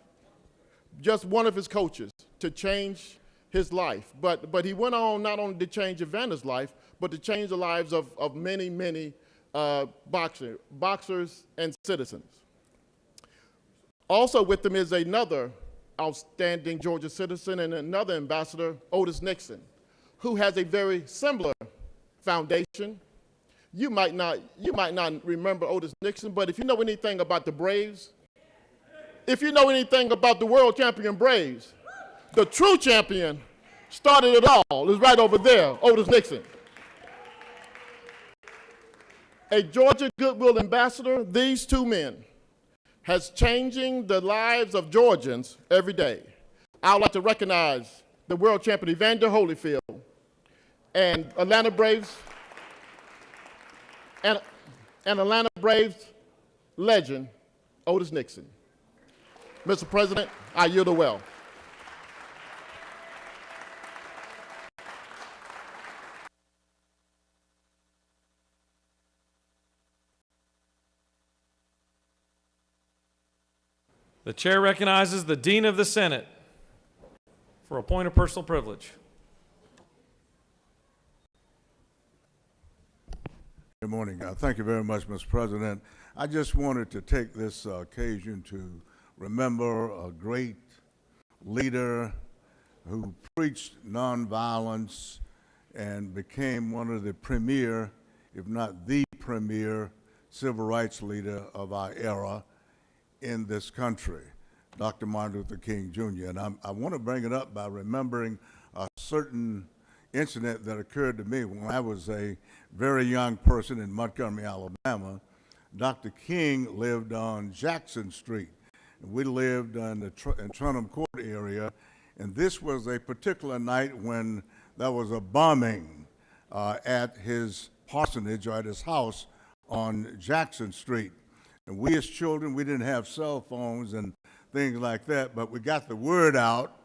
Just one of his coaches to change his life. But he went on not only to change Evander's life, but to change the lives of many, many boxers and citizens. Also with him is another outstanding Georgia citizen and another ambassador, Otis Nixon, who has a very similar foundation. You might not remember Otis Nixon, but if you know anything about the Braves, if you know anything about the world champion Braves, the true champion started it all. Is right over there, Otis Nixon. A Georgia Goodwill ambassador, these two men has changing the lives of Georgians every day. I would like to recognize the world champion Evander Holyfield and Atlanta Braves and Atlanta Braves legend Otis Nixon. Mr. President, I yield the well. The chair recognizes the Dean of the Senate for a point of personal privilege. Good morning. Thank you very much, Mr. President. I just wanted to take this occasion to remember a great leader who preached nonviolence and became one of the premier, if not the premier, civil rights leader of our era in this country, Dr. Martin Luther King Jr. And I want to bring it up by remembering a certain incident that occurred to me when I was a very young person in Montgomery, Alabama. Dr. King lived on Jackson Street. We lived in the Trentham Court area, and this was a particular night when there was a bombing at his parsonage or at his house on Jackson Street. And we as children, we didn't have cell phones and things like that, but we got the word out,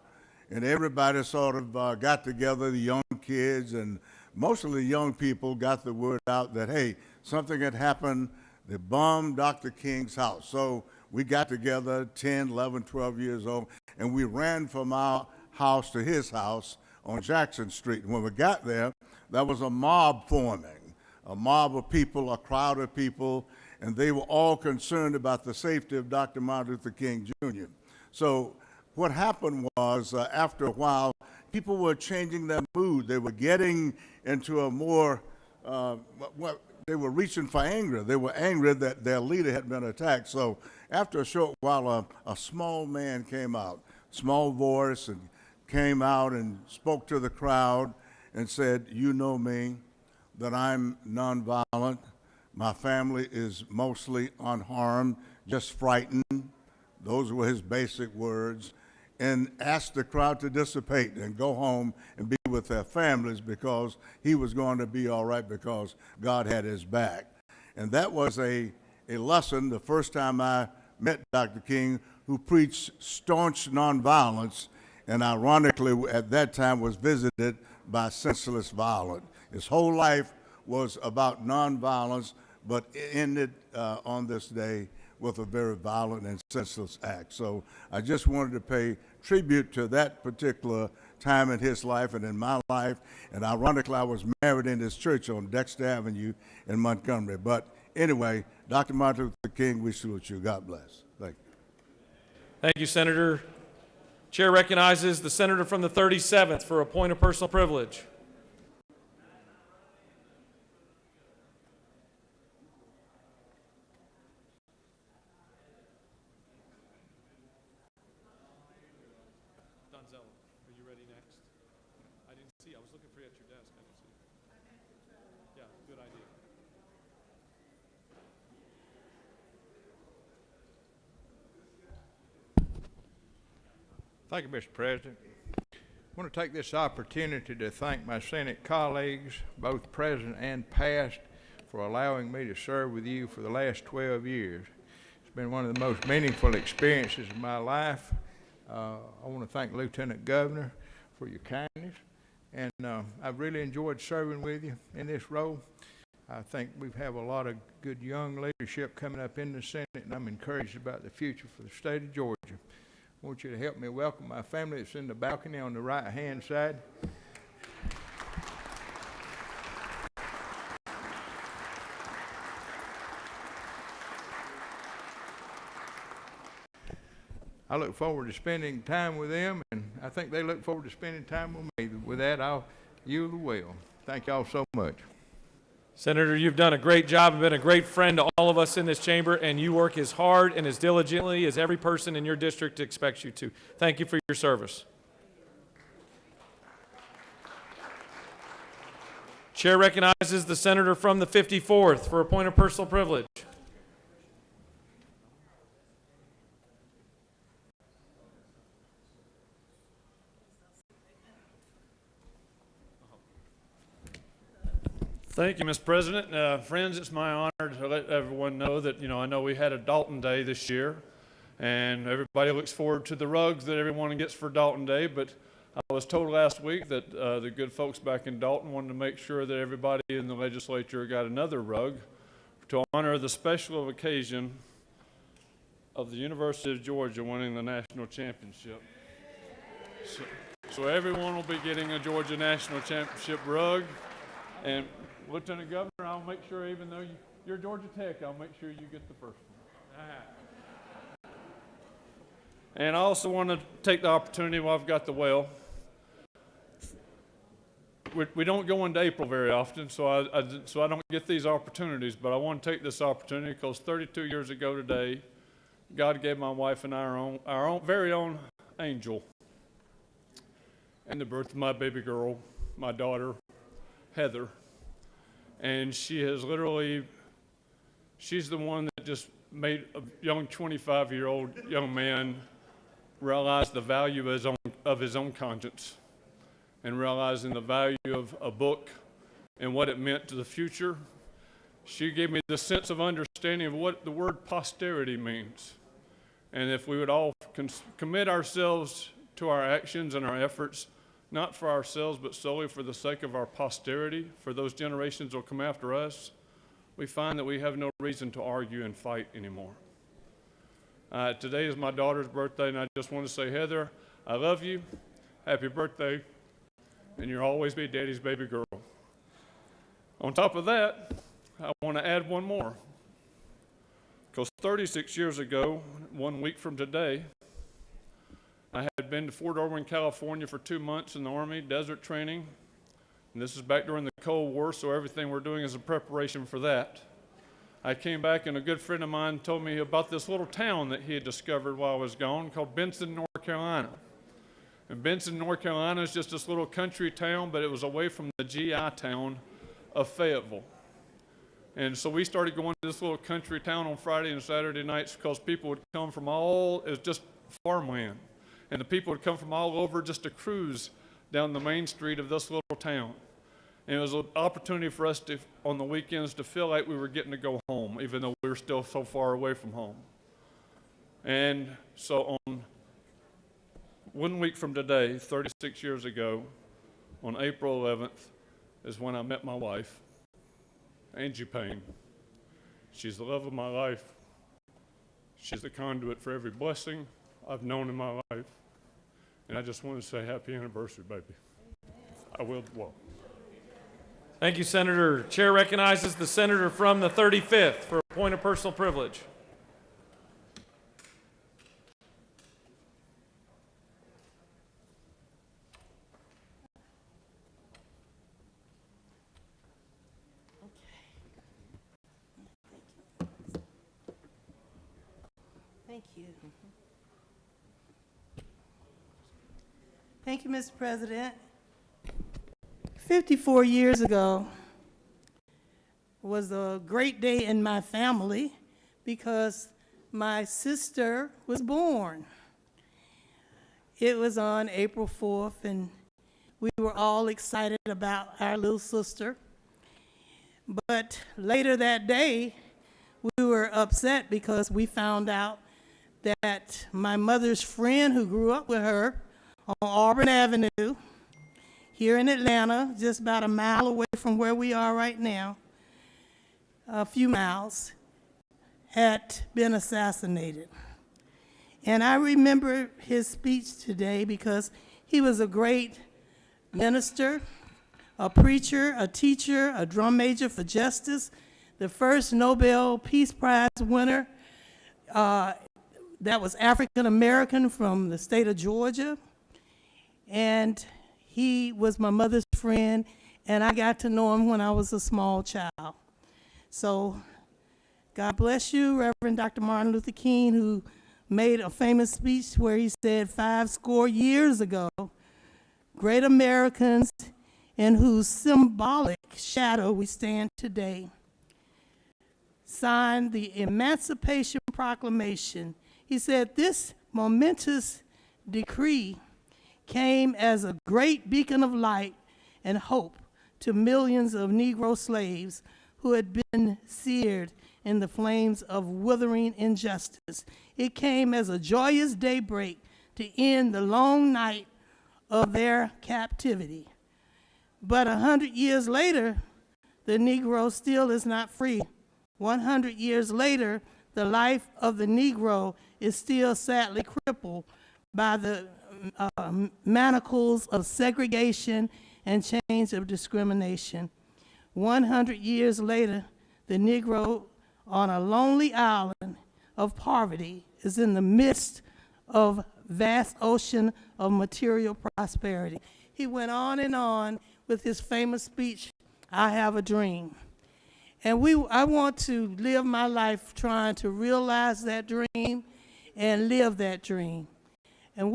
and everybody sort of got together, the young kids, and most of the young people got the word out that, hey, something had happened. They bombed Dr. King's house. So we got together, 10, 11, 12 years old, and we ran from our house to his house on Jackson Street. And when we got there, there was a mob forming, a mob of people, a crowd of people, and they were all concerned about the safety of Dr. Martin Luther King Jr. So what happened was, after a while, people were changing their mood. They were getting into a more, they were reaching for anger. They were angry that their leader had been attacked. So after a short while, a small man came out, small voice, and came out and spoke to the crowd and said, "You know me, that I'm nonviolent. My family is mostly unharmed, just frightened." Those were his basic words. And asked the crowd to dissipate and go home and be with their families because he was going to be all right because God had his back. And that was a lesson the first time I met Dr. King, who preached staunch nonviolence, and ironically at that time was visited by senseless violence. His whole life was about nonviolence, but ended on this day with a very violent and senseless act. So I just wanted to pay tribute to that particular time in his life and in my life. And ironically, I was married in this church on Dexter Avenue in Montgomery. But anyway, Dr. Martin Luther King, we salute you. God bless. Thank you. Thank you, Senator. Chair recognizes the senator from the 37th for a point of personal privilege. Are you ready next? I didn't see. I was looking for you at your desk. I didn't see you. Yeah, good idea. Thank you, Mr. President. I want to take this opportunity to thank my Senate colleagues, both present and past, for allowing me to serve with you for the last 12 years. It's been one of the most meaningful experiences of my life. I want to thank Lieutenant Governor for your kindness, and I've really enjoyed serving with you in this role. I think we have a lot of good young leadership coming up in the Senate, and I'm encouraged about the future for the state of Georgia. I want you to help me welcome my family that's in the balcony on the right-hand side. I look forward to spending time with them, and I think they look forward to spending time with me. With that, I'll yield the will. Thank y'all so much. Senator, you've done a great job and been a great friend to all of us in this chamber, and you work as hard and as diligently as every person in your district expects you to. Thank you for your service. Chair recognizes the senator from the 54th for a point of personal privilege. Thank you, Mr. President. Friends, it's my honor to let everyone know that, I know we had a Dalton Day this year, and everybody looks forward to the rugs that everyone gets for Dalton Day, but I was told last week that the good folks back in Dalton wanted to make sure that everybody in the legislature got another rug to honor the special occasion of the University of Georgia winning the national championship. So everyone will be getting a Georgia National Championship rug. And Lieutenant Governor, I'll make sure, even though you're Georgia Tech, I'll make sure you get the first one. And I also want to take the opportunity while I've got the well. We don't go into April very often, so I don't get these opportunities, but I want to take this opportunity because 32 years ago today, God gave my wife and I our own very own angel, and the birth of my baby girl, my daughter, Heather. And she's the one that just made a young 25-year-old young man realize the value of his own conscience, and realizing the value of a book and what it meant to the future. She gave me the sense of understanding of what the word posterity means. And if we would all commit ourselves to our actions and our efforts, not for ourselves, but solely for the sake of our posterity, for those generations that will come after us, we find that we have no reason to argue and fight anymore. Today is my daughter's birthday, and I just want to say, Heather, I love you. Happy birthday. And you'll always be Daddy's baby girl. On top of that, I want to add one more. Because 36 years ago, 1 week from today, I had been to Fort Irwin, California for 2 months in the Army, desert training. And this is back during the Cold War, so everything we're doing is in preparation for that. I came back, and a good friend of mine told me about this little town that he had discovered while I was gone called Benson, North Carolina. And Benson, North Carolina is just this little country town, but it was away from the GI town of Fayetteville. And so we started going to this little country town on Friday and Saturday nights because people would come from it was just farmland. And the people would come from all over just to cruise down the main street of this little town. And it was an opportunity for us to, on the weekends, to feel like we were getting to go home, even though we were still so far away from home. And so on 1 week from today, 36 years ago, on April 11th, is when I met my wife, Angie Payne. She's the love of my life. She's the conduit for every blessing I've known in my life. And I just want to say happy anniversary, baby. I will well. Thank you, Senator. Chair recognizes the senator from the 35th for a point of personal privilege. Thank you. Thank you, Mr. President. 54 years ago was a great day in my family because my sister was born. It was on April 4th, and we were all excited about our little sister. But later that day, we were upset because we found out that my mother's friend who grew up with her on Auburn Avenue here in Atlanta, just about a mile away from where we are right now, a few miles, had been assassinated. And I remember his speech today because he was a great minister, a preacher, a teacher, a drum major for justice, the first Nobel Peace Prize winner that was African American from the state of Georgia. And he was my mother's friend, and I got to know him when I was a small child. So God bless you, Reverend Dr. Martin Luther King, who made a famous speech where he said 50 years ago, great Americans in whose symbolic shadow we stand today, signed the Emancipation Proclamation. He said this momentous decree came as a great beacon of light and hope to millions of Negro slaves who had been seared in the flames of withering injustice. It came as a joyous daybreak to end the long night of their captivity. But 100 years later, the Negro still is not free. 100 years later, the life of the Negro is still sadly crippled by the manacles of segregation and chains of discrimination. 100 years later, the Negro on a lonely island of poverty is in the midst of vast ocean of material prosperity. He went on with his famous speech, I Have a Dream. And I want to live my life trying to realize that dream and live that dream. And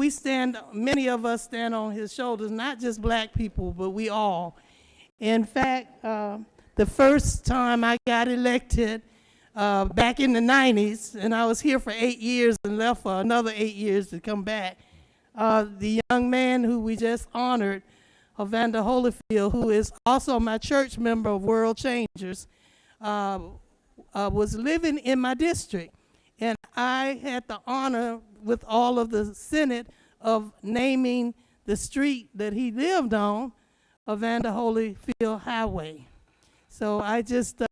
many of us stand on his shoulders, not just black people, but we all. In fact, the first time I got elected back in the 90s, and I was here for 8 years and left for another 8 years to come back, the young man who we just honored, Evander Holyfield, who is also my church member of World Changers, was living in my district. And I had the honor with all of the Senate of naming the street that he lived on, Evander Holyfield Highway. So I just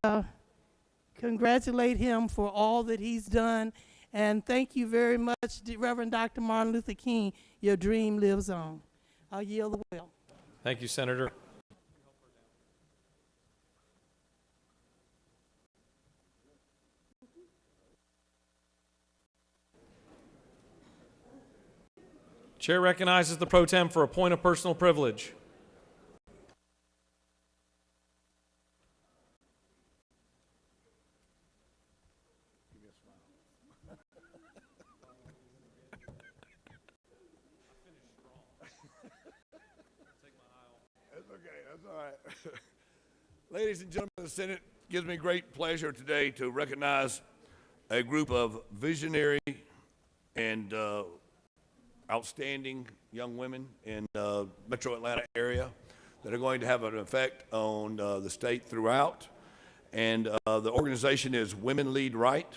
congratulate him for all that he's done. And thank you very much, Reverend Dr. Martin Luther King. Your dream lives on. I'll yield the will. Thank you, Senator. Chair recognizes the pro tem for a point of personal privilege. That's okay, that's all right. Ladies and gentlemen of the Senate, it gives me great pleasure today to recognize a group of visionary and outstanding young women in the metro Atlanta area that are going to have an effect on the state throughout. And the organization is Women Lead Right,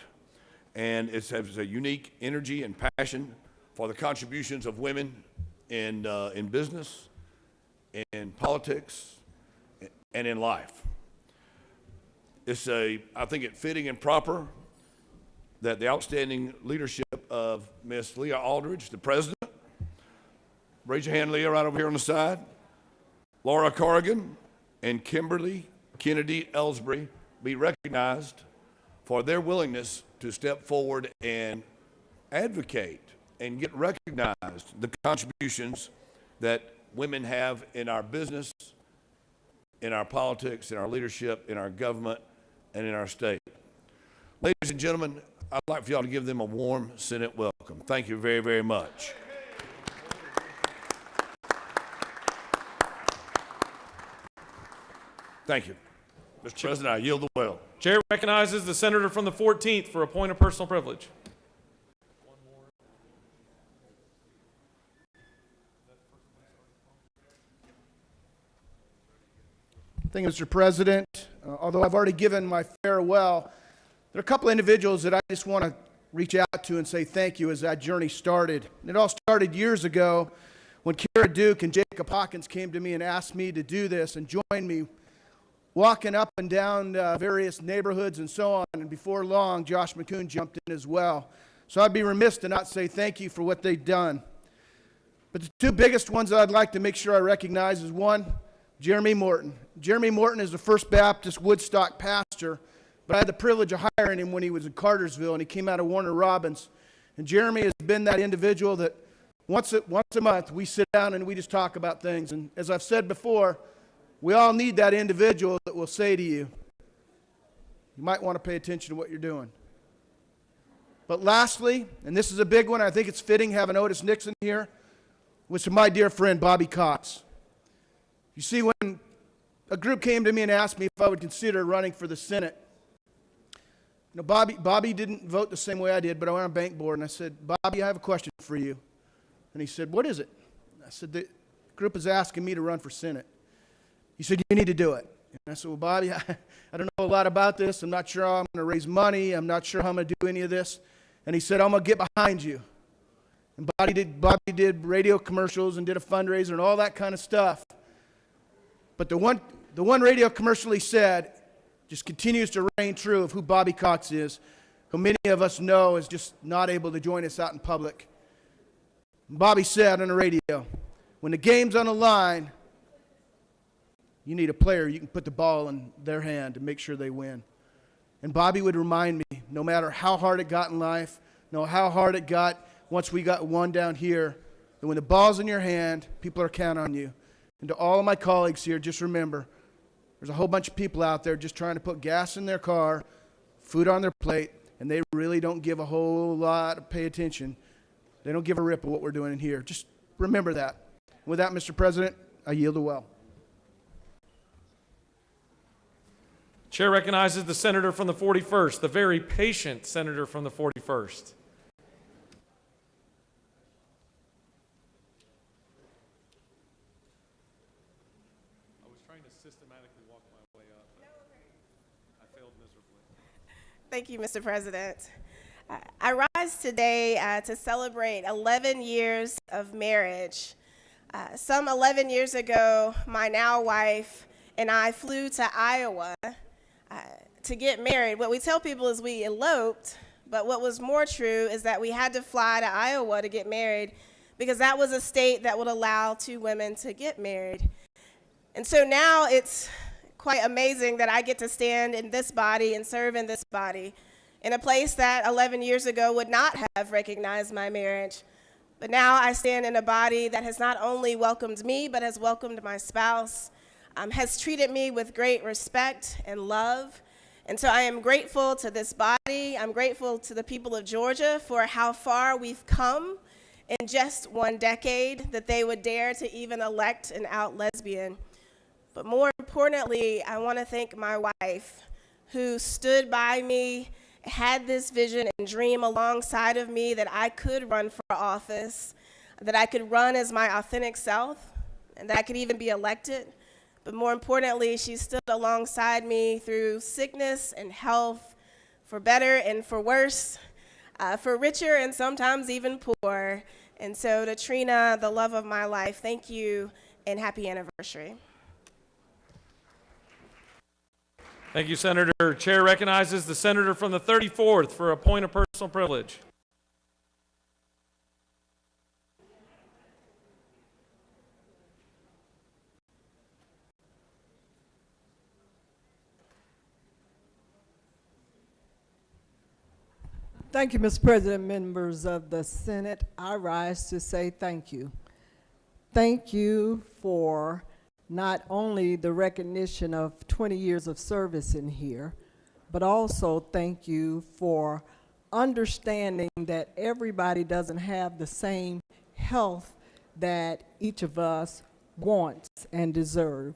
and it has a unique energy and passion for the contributions of women in business, in politics, and in life. I think it's fitting and proper that the outstanding leadership of Ms. Leah Aldridge, the president, raise your hand, Leah, right over here on the side, Laura Corrigan, and Kimberly Kennedy Ellsbury be recognized for their willingness to step forward and advocate and get recognized the contributions that women have in our business, in our politics, in our leadership, in our government, and in our state. Ladies and gentlemen, I'd like for y'all to give them a warm Senate welcome. Thank you very, very much. Thank you. Mr. President, I yield the will. Chair recognizes the senator from the 14th for a point of personal privilege. Thank you, Mr. President. Although I've already given my farewell, there are a couple individuals that I just want to reach out to and say thank you as that journey started. And it all started years ago when Kara Duke and Jacob Hawkins came to me and asked me to do this and join me walking up and down various neighborhoods and so on, and before long, Josh McCoon jumped in as well. So I'd be remiss to not say thank you for what they've done. But the two biggest ones that I'd like to make sure I recognize is one, Jeremy Morton. Jeremy Morton is the First Baptist Woodstock pastor, but I had the privilege of hiring him when he was in Cartersville, and he came out of Warner Robins. And Jeremy has been that individual that once a month we sit down and we just talk about things. And as I've said before, we all need that individual that will say to you, you might want to pay attention to what you're doing. But lastly, and this is a big one, I think it's fitting having Otis Nixon here, was to my dear friend Bobby Cox. You see, when a group came to me and asked me if I would consider running for the Senate, you know, Bobby didn't vote the same way I did, but I went on bank board and I said, Bobby, I have a question for you. And he said, what is it? I said, the group is asking me to run for Senate. He said, you need to do it. And I said, well, Bobby, I don't know a lot about this. I'm not sure how I'm going to raise money. I'm not sure how I'm going to do any of this. And he said, I'm going to get behind you. And Bobby did radio commercials and did a fundraiser and all that kind of stuff. But the one radio commercial he said just continues to reign true of who Bobby Cox is, who many of us know is just not able to join us out in public. Bobby said on the radio, when the game's on the line, you need a player you can put the ball in their hand to make sure they win. And Bobby would remind me, no matter how hard it got in life, no matter how hard it got once we got one down here, that when the ball's in your hand, people are counting on you. And to all of my colleagues here, just remember, there's a whole bunch of people out there just trying to put gas in their car, food on their plate, and they really don't give a whole lot of pay attention. They don't give a rip of what we're doing in here. Just remember that. With that, Mr. President, I yield the well. Chair recognizes the senator from the 41st, the very patient senator from the 41st. Thank you, Mr. President. I rise today to celebrate 11 years of marriage. Some 11 years ago, my now wife and I flew to Iowa to get married. What we tell people is we eloped, but what was more true is that we had to fly to Iowa to get married because that was a state that would allow two women to get married. And so now it's quite amazing that I get to stand in this body and serve in this body in a place that 11 years ago would not have recognized my marriage. But now I stand in a body that has not only welcomed me, but has welcomed my spouse, has treated me with great respect and love. And so I am grateful to this body. I'm grateful to the people of Georgia for how far we've come in just one decade, that they would dare to even elect an out lesbian. But more importantly, I want to thank my wife, who stood by me, had this vision and dream alongside of me that I could run for office, that I could run as my authentic self, and that I could even be elected. But more importantly, she stood alongside me through sickness and health, for better and for worse, for richer and sometimes even poor. And so to Trina, the love of my life, thank you and happy anniversary. Thank you, Senator. Chair recognizes the senator from the 34th for a point of personal privilege. Thank you, Mr. President, members of the Senate. I rise to say thank you. Thank you for not only the recognition of 20 years of service in here, but also thank you for understanding that everybody doesn't have the same health that each of us wants and deserve.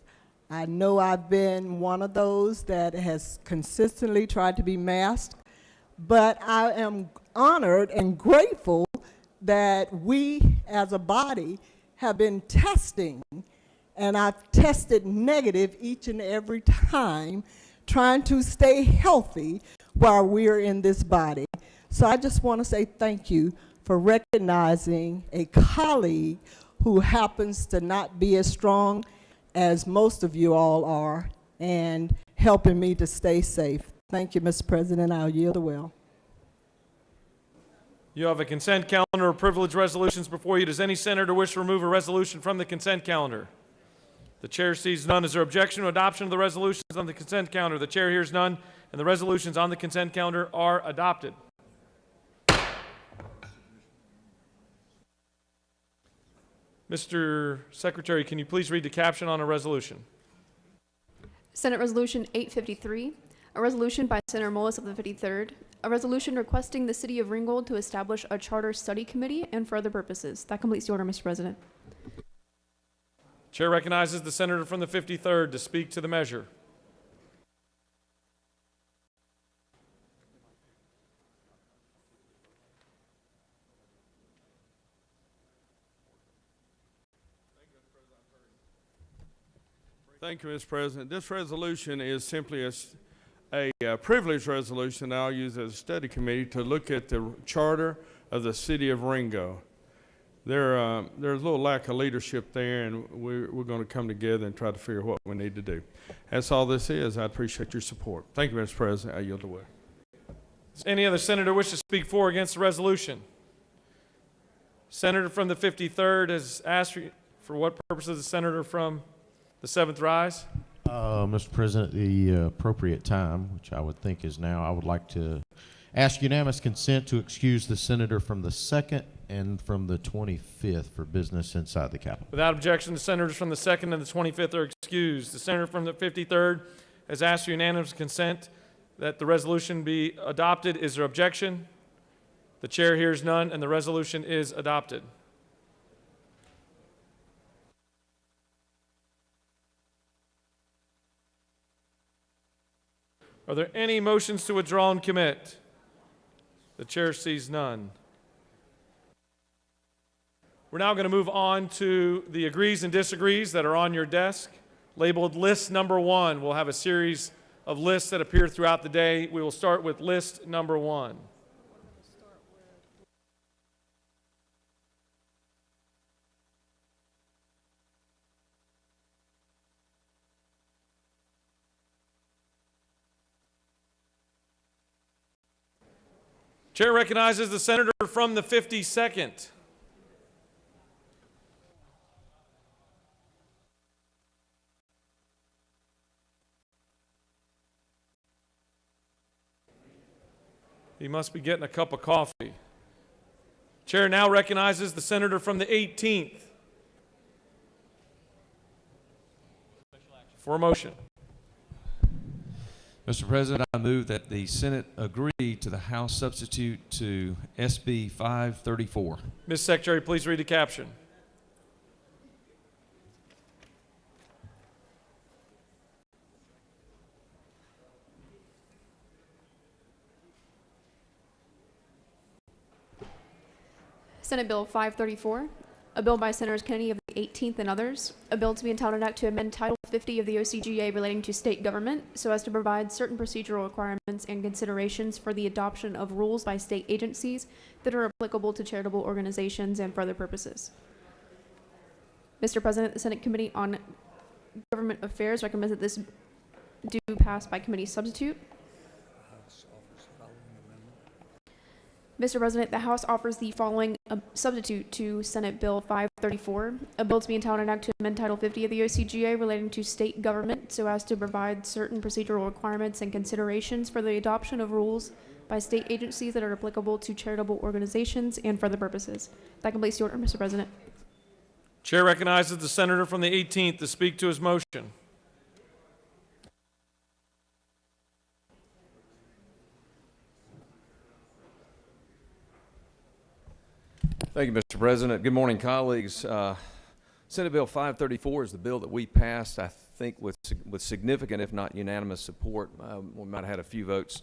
I know I've been one of those that has consistently tried to be masked, but I am honored and grateful that we as a body have been testing, and I've tested negative each and every time, trying to stay healthy while we're in this body. So I just want to say thank you for recognizing a colleague who happens to not be as strong as most of you all are, and helping me to stay safe. Thank you, Mr. President. I'll yield the will. You have a consent calendar of privilege resolutions before you. Does any senator wish to remove a resolution from the consent calendar? The chair sees none. Is there objection to adoption of the resolutions on the consent calendar? The chair hears none, and the resolutions on the consent calendar are adopted. Mr. Secretary, can you please read the caption on a resolution? Senate Resolution 853, a resolution by Senator Mullis of the 53rd, a resolution requesting the City of Ringgold to establish a charter study committee and for other purposes. That completes the order, Mr. President. Chair recognizes the senator from the 53rd to speak to the measure. Thank you, Mr. President. This resolution is simply a privilege resolution I'll use as a study committee to look at the charter of the City of Ringgold. There's a little lack of leadership there, and we're going to come together and try to figure out what we need to do. That's all this is. I appreciate your support. Thank you, Mr. President. I yield the way. Does any other senator wish to speak for or against the resolution? Senator from the 53rd has asked for what purposes the senator from the 7th rise? Mr. President, the appropriate time, which I would think is now, I would like to ask unanimous consent to excuse the senator from the 2nd and from the 25th for business inside the Capitol. Without objection, the senators from the 2nd and the 25th are excused. The senator from the 53rd has asked for unanimous consent that the resolution be adopted. Is there objection? The chair hears none, and the resolution is adopted. Are there any motions to withdraw and commit? The chair sees none. We're now going to move on to the agrees and disagrees that are on your desk, labeled list number 1. We'll have a series of lists that appear throughout the day. We will start with list number 1. Chair recognizes the senator from the 52nd. He must be getting a cup of coffee. Chair now recognizes the senator from the 18th for a motion. Mr. President, I move that the Senate agree to the House substitute to SB 534. Ms. Secretary, please read the caption. Senate Bill 534, a bill by Senators Kennedy of the 18th and others, a bill to be entitled Act to amend Title 50 of the OCGA relating to state government so as to provide certain procedural requirements and considerations for the adoption of rules by state agencies that are applicable to charitable organizations and for other purposes. Mr. President, the Senate Committee on Government Affairs recommends that this do pass by committee substitute. Mr. President, the House offers the following substitute to Senate Bill 534, a bill to be entitled Act to amend Title 50 of the OCGA relating to state government so as to provide certain procedural requirements and considerations for the adoption of rules by state agencies that are applicable to charitable organizations and for other purposes. That completes the order, Mr. President. Chair recognizes the senator from the 18th to speak to his motion. Thank you, Mr. President. Good morning, colleagues. Senate Bill 534 is the bill that we passed, I think, with significant, if not unanimous, support. We might have had a few votes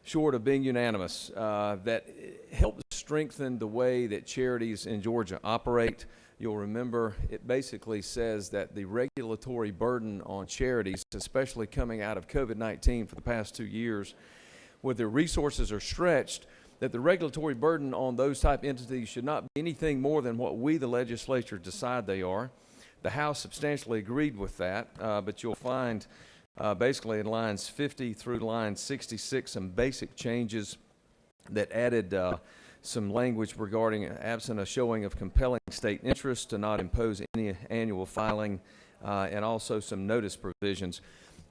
short of being unanimous. That helps strengthen the way that charities in Georgia operate. You'll remember it basically says that the regulatory burden on charities, especially coming out of COVID-19 for the past 2 years, where their resources are stretched, that the regulatory burden on those type entities should not be anything more than what we, the legislature, decide they are. The House substantially agreed with that, but you'll find basically in lines 50 through line 66, some basic changes that added some language regarding absent a showing of compelling state interest to not impose any annual filing, and also some notice provisions.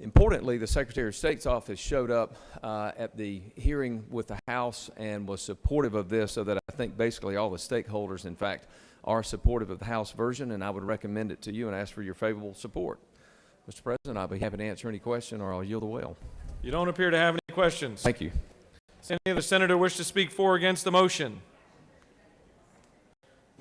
Importantly, the Secretary of State's office showed up at the hearing with the House and was supportive of this, so that I think basically all the stakeholders, in fact, are supportive of the House version, and I would recommend it to you and ask for your favorable support. Mr. President, I'll be happy to answer any question, or I'll yield the well. You don't appear to have any questions. Thank you. Does any other senator wish to speak for or against the motion?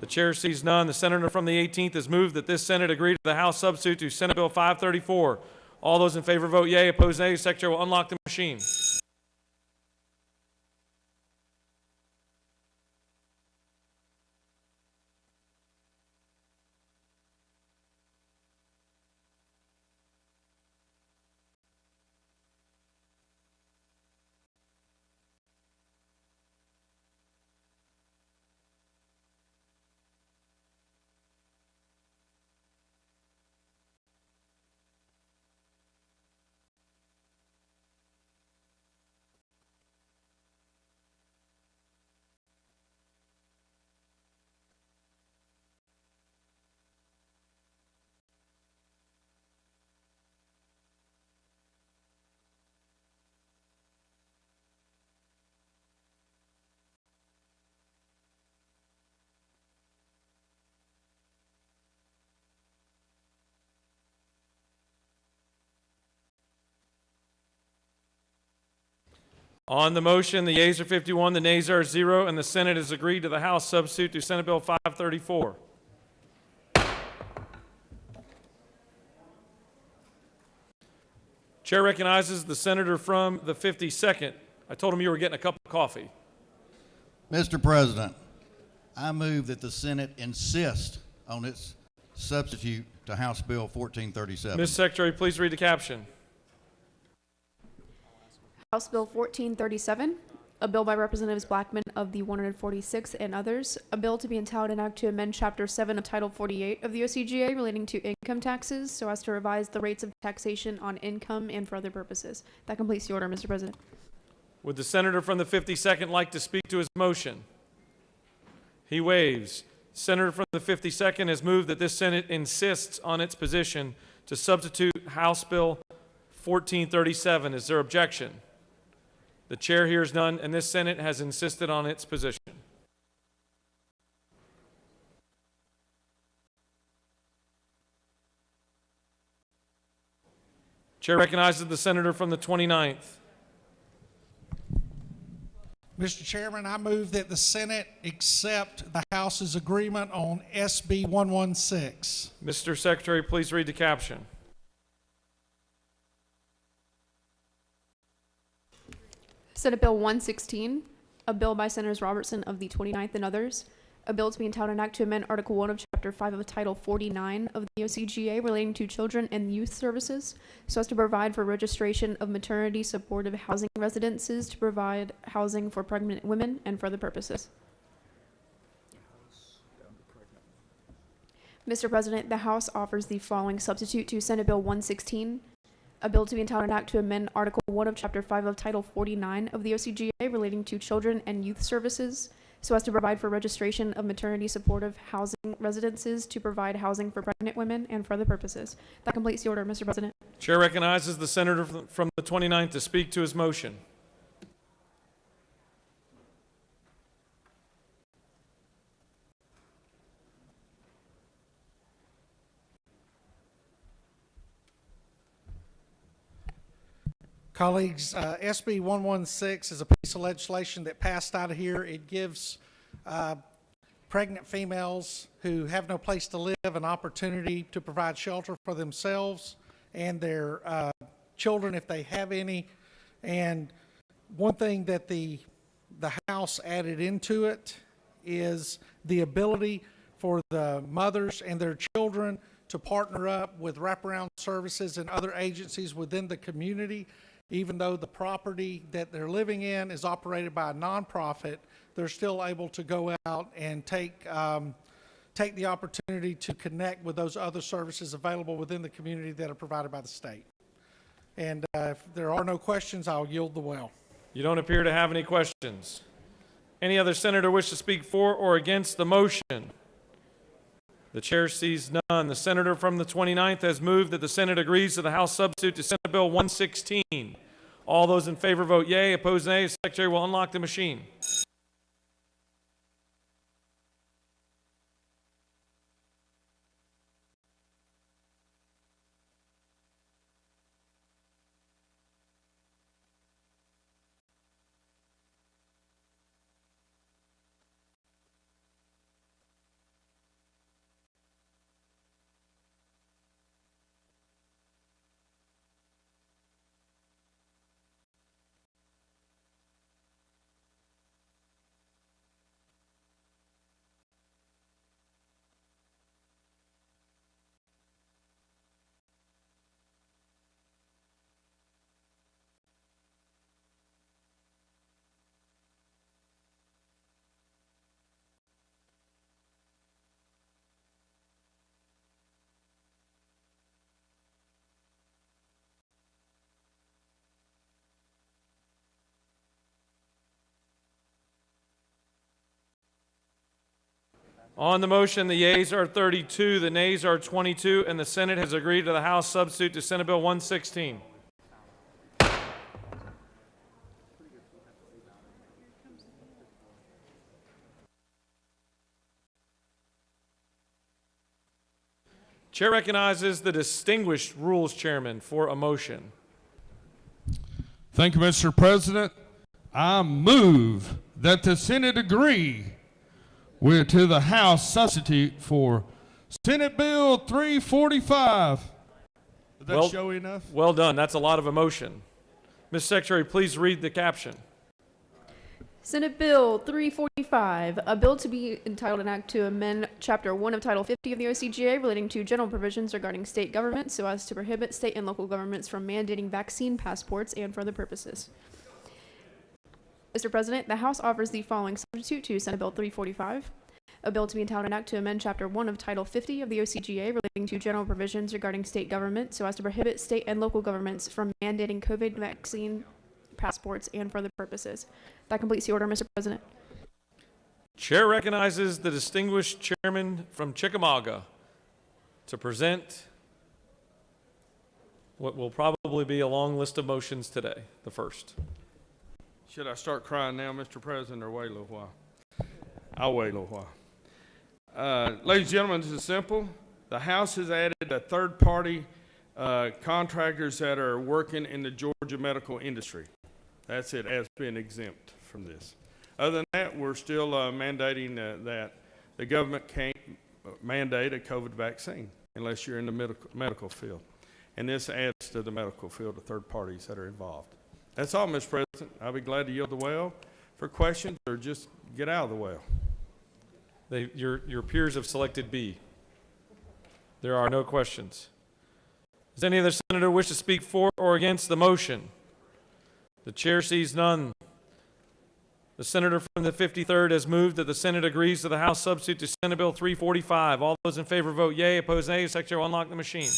The chair sees none. The senator from the 18th has moved that this Senate agree to the House substitute to Senate Bill 534. All those in favor vote yea. Opposed, nay. The Secretary will unlock the machine. On the motion, the yeas are 51, the nays are 0, and the Senate has agreed to the House substitute to Senate Bill 534. Chair recognizes the senator from the 52nd. I told him you were getting a cup of coffee. Mr. President, I move that the Senate insist on its substitute to House Bill 1437. Ms. Secretary, please read the caption. House Bill 1437, a bill by Representatives Blackman of the 146th and others, a bill to be entitled an act to amend Chapter 7 of Title 48 of the OCGA relating to income taxes so as to revise the rates of taxation on income and for other purposes. That completes the order, Mr. President. Would the senator from the 52nd like to speak to his motion? He waives. Senator from the 52nd has moved that this Senate insists on its position to substitute House Bill 1437. Is there objection? The chair hears none, and this Senate has insisted on its position. Chair recognizes the senator from the 29th. Mr. Chairman, I move that the Senate accept the House's agreement on SB 116. Mr. Secretary, please read the caption. Senate Bill 116, a bill by Senators Robertson of the 29th and others, a bill to be entitled an act to amend Article 1 of Chapter 5 of Title 49 of the OCGA relating to children and youth services so as to provide for registration of maternity supportive housing residences to provide housing for pregnant women and for other purposes. Mr. President, the House offers the following substitute to Senate Bill 116, a bill to be entitled an act to amend Article 1 of Chapter 5 of Title 49 of the OCGA relating to children and youth services so as to provide for registration of maternity supportive housing residences to provide housing for pregnant women and for other purposes. That completes the order, Mr. President. Chair recognizes the senator from the 29th to speak to his motion. Colleagues, SB 116 is a piece of legislation that passed out of here. It gives pregnant females who have no place to live an opportunity to provide shelter for themselves and their children if they have any. And one thing that the House added into it is the ability for the mothers and their children to partner up with wraparound services and other agencies within the community. Even though the property that they're living in is operated by a nonprofit, they're still able to go out and take the opportunity to connect with those other services available within the community that are provided by the state. And if there are no questions, I'll yield the well. You don't appear to have any questions. Any other senator wish to speak for or against the motion? The chair sees none. The senator from the 29th has moved that the Senate agrees to the House substitute to Senate Bill 116. All those in favor vote yea. Opposed, nay. The secretary will unlock the machine. On the motion, the yeas are 32, the nays are 22, and the Senate has agreed to the House substitute to Senate Bill 116. Chair recognizes the distinguished rules chairman for a motion. Thank you, Mr. President. I move that the Senate agree to the House substitute for Senate Bill 345. Did that show enough? Well done. That's a lot of emotion. Ms. Secretary, please read the caption. Senate Bill 345, a bill to be entitled an act to amend Chapter 1 of Title 50 of the OCGA relating to general provisions regarding state government so as to prohibit state and local governments from mandating vaccine passports and for other purposes. Mr. President, the House offers the following substitute to Senate Bill 345, a bill to be entitled an act to amend Chapter 1 of Title 50 of the OCGA relating to general provisions regarding state government so as to prohibit state and local governments from mandating COVID vaccine passports and for other purposes. That completes the order, Mr. President. Chair recognizes the distinguished chairman from Chickamauga to present what will probably be a long list of motions today, the first. Should I start crying now, Mr. President, or wait a little while? I'll wait a little while. Ladies and gentlemen, this is simple. The House has added a third-party contractors that are working in the Georgia medical industry. That's it, as being exempt from this. Other than that, we're still mandating that the government can't mandate a COVID vaccine unless you're in the medical field. And this adds to the medical field of third parties that are involved. That's all, Mr. President. I'll be glad to yield the well for questions or just get out of the well. Your peers have selected B. There are no questions. Does any other senator wish to speak for or against the motion? The chair sees none. The senator from the 53rd has moved that the Senate agrees to the House substitute to Senate Bill 345. All those in favor vote yea. Opposed, nay. The secretary will unlock the machine.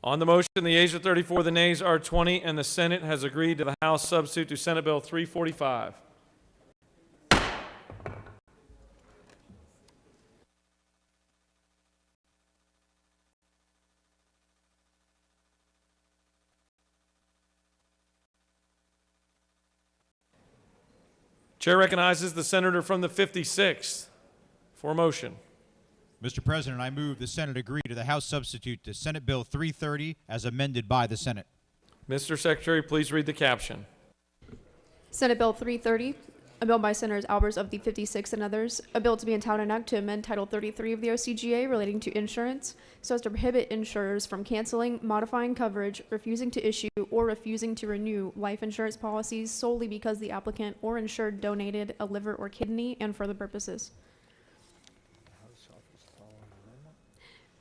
On the motion, the yeas are 34, the nays are 20, and the Senate has agreed to the House substitute to Senate Bill 345. Chair recognizes the senator from the 56th for a motion. Mr. President, I move the Senate agree to the House substitute to Senate Bill 330 as amended by the Senate. Mr. Secretary, please read the caption. Senate Bill 330, a bill by Senators Albers of the 56th and others, a bill to be entitled an act to amend Title 33 of the OCGA relating to insurance so as to prohibit insurers from canceling, modifying coverage, refusing to issue, or refusing to renew life insurance policies solely because the applicant or insured donated a liver or kidney and for other purposes.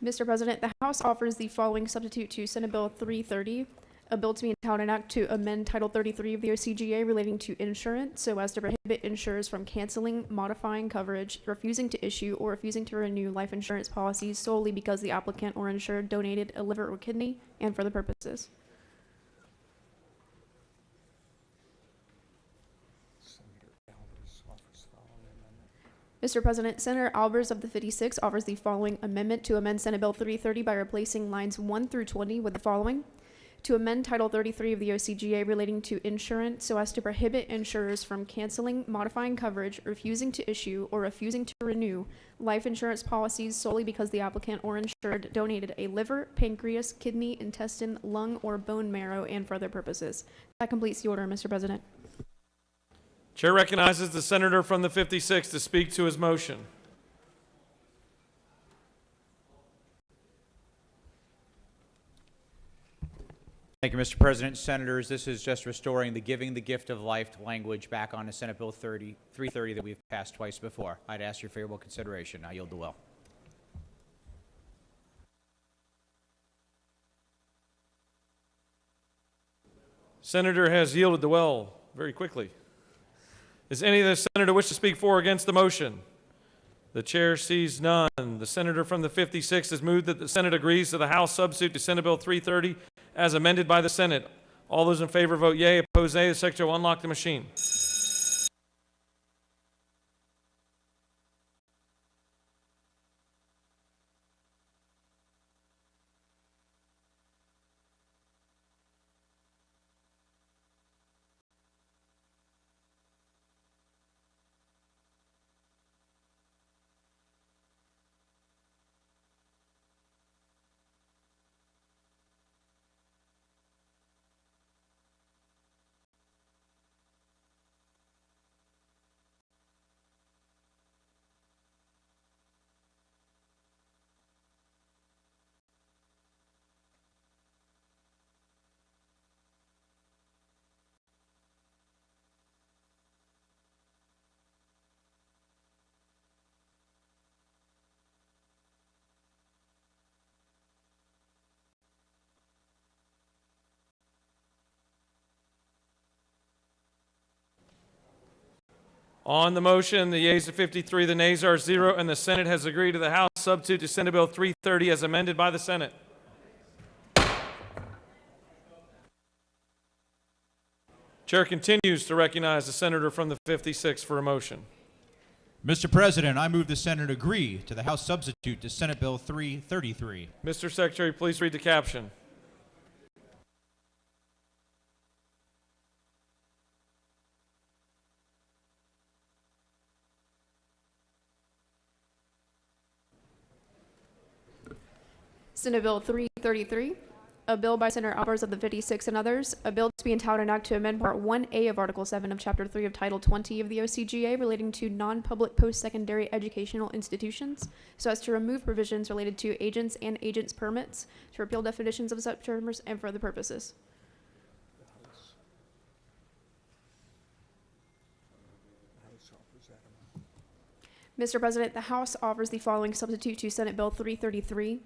Mr. President, the House offers the following substitute to Senate Bill 330, a bill to be entitled an act to amend Title 33 of the OCGA relating to insurance so as to prohibit insurers from canceling, modifying coverage, refusing to issue, or refusing to renew life insurance policies solely because the applicant or insured donated a liver or kidney and for other purposes. Mr. President, Senator Albers of the 56 offers the following amendment to amend Senate Bill 330 by replacing lines 1 through 20 with the following. To amend Title 33 of the OCGA relating to insurance so as to prohibit insurers from canceling, modifying coverage, refusing to issue, or refusing to renew life insurance policies solely because the applicant or insured donated a liver, pancreas, kidney, intestine, lung, or bone marrow and for other purposes. That completes the order, Mr. President. Chair recognizes the senator from the 56th to speak to his motion. Thank you, Mr. President. Senators, this is just restoring the giving the gift of life language back onto Senate Bill 330 that we've passed twice before. I'd ask your favorable consideration. I yield the will. Senator has yielded the well very quickly. Does any of the senator wish to speak for or against the motion? The chair sees none. The senator from the 56th has moved that the Senate agrees to the House substitute to Senate Bill 330 as amended by the Senate. All those in favor vote yea. Opposed, nay. The Secretary will unlock the machine. On the motion, the yeas are 53, the nays are 0, and the Senate has agreed to the House substitute to Senate Bill 330 as amended by the Senate. Chair continues to recognize the senator from the 56 for a motion. Mr. President, I move the Senate agree to the House substitute to Senate Bill 333. Mr. Secretary, please read the caption. Senate Bill 333, a bill by Senator Albers of the 56 and others, a bill to be entitled an act to amend Part 1A of Article 7 of Chapter 3 of Title 20 of the OCGA relating to non-public post-secondary educational institutions, so as to remove provisions related to agents and agents' permits, to repeal definitions of such terms, and for other purposes. Mr. President, the House offers the following substitute to Senate Bill 333,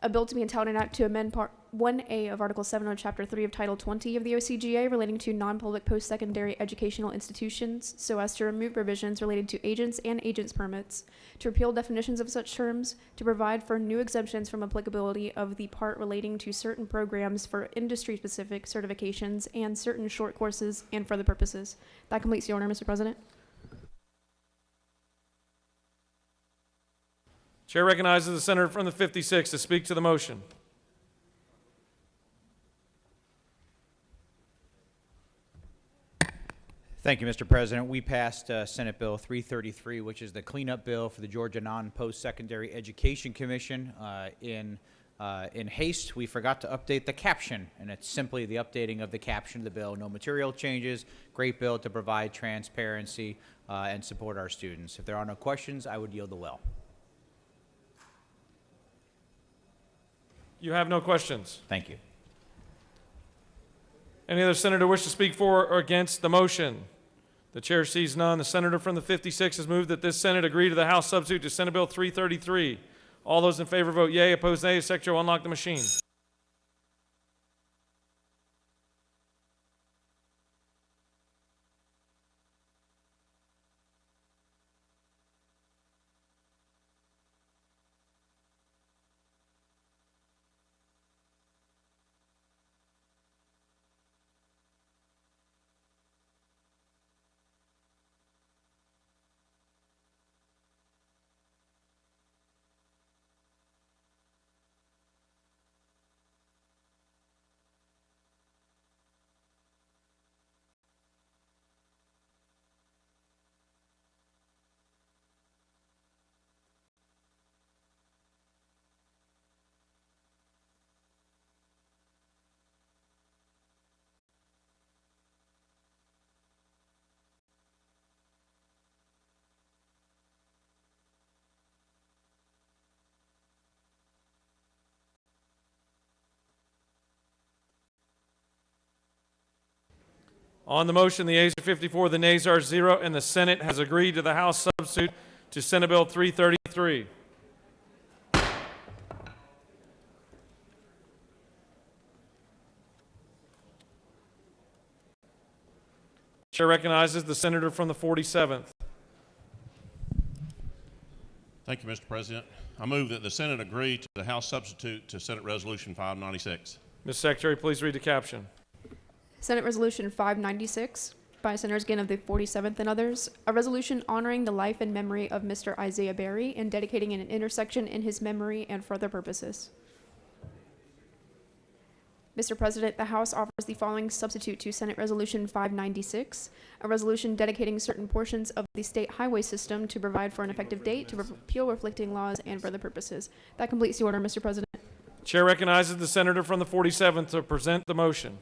a bill to be entitled an act to amend Part 1A of Article 7 of Chapter 3 of Title 20 of the OCGA relating to non-public post-secondary educational institutions, so as to remove provisions related to agents and agents' permits, to repeal definitions of such terms, to provide for new exemptions from applicability of the part relating to certain programs for industry-specific certifications and certain short courses, and for other purposes. That completes the order, Mr. President. Chair recognizes the senator from the 56 to speak to the motion. Thank you, Mr. President. We passed Senate Bill 333, which is the cleanup bill for the Georgia Non-Post-Secondary Education Commission. In haste, we forgot to update the caption, and it's simply the updating of the caption of the bill. No material changes. Great bill to provide transparency and support our students. If there are no questions, I would yield the will. You have no questions. Thank you. Any other senator wish to speak for or against the motion? The chair sees none. The senator from the 56 has moved that this Senate agree to the House substitute to Senate Bill 333. All those in favor vote yea. Opposed, nay. The secretary will unlock the machine. On the motion, the yeas are 54, the nays are 0, and the Senate has agreed to the House substitute to Senate Bill 333. Chair recognizes the senator from the 47th. Thank you, Mr. President. I move that the Senate agree to the House substitute to Senate Resolution 596. Ms. Secretary, please read the caption. Senate Resolution 596 by Senators Ginn of the 47th and others, a resolution honoring the life and memory of Mr. Isaiah Berry and dedicating an intersection in his memory and for other purposes. Mr. President, the House offers the following substitute to Senate Resolution 596, a resolution dedicating certain portions of the state highway system to provide for an effective date to repeal conflicting laws and for other purposes. That completes the order, Mr. President. Chair recognizes the senator from the 47th to present the motion.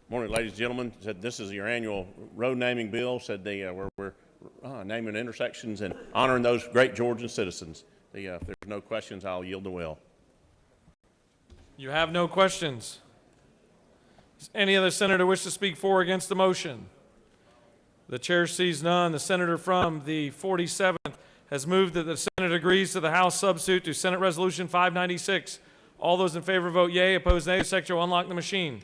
Morning, ladies and gentlemen. Said this is your annual road naming bill. Said we're naming intersections and honoring those great Georgian citizens. If there's no questions, I'll yield the will. You have no questions. Does any other senator wish to speak for or against the motion? The chair sees none. The senator from the 47th has moved that the Senate agrees to the House substitute to Senate Resolution 596. All those in favor vote yea. Opposed, nay. The secretary will unlock the machine.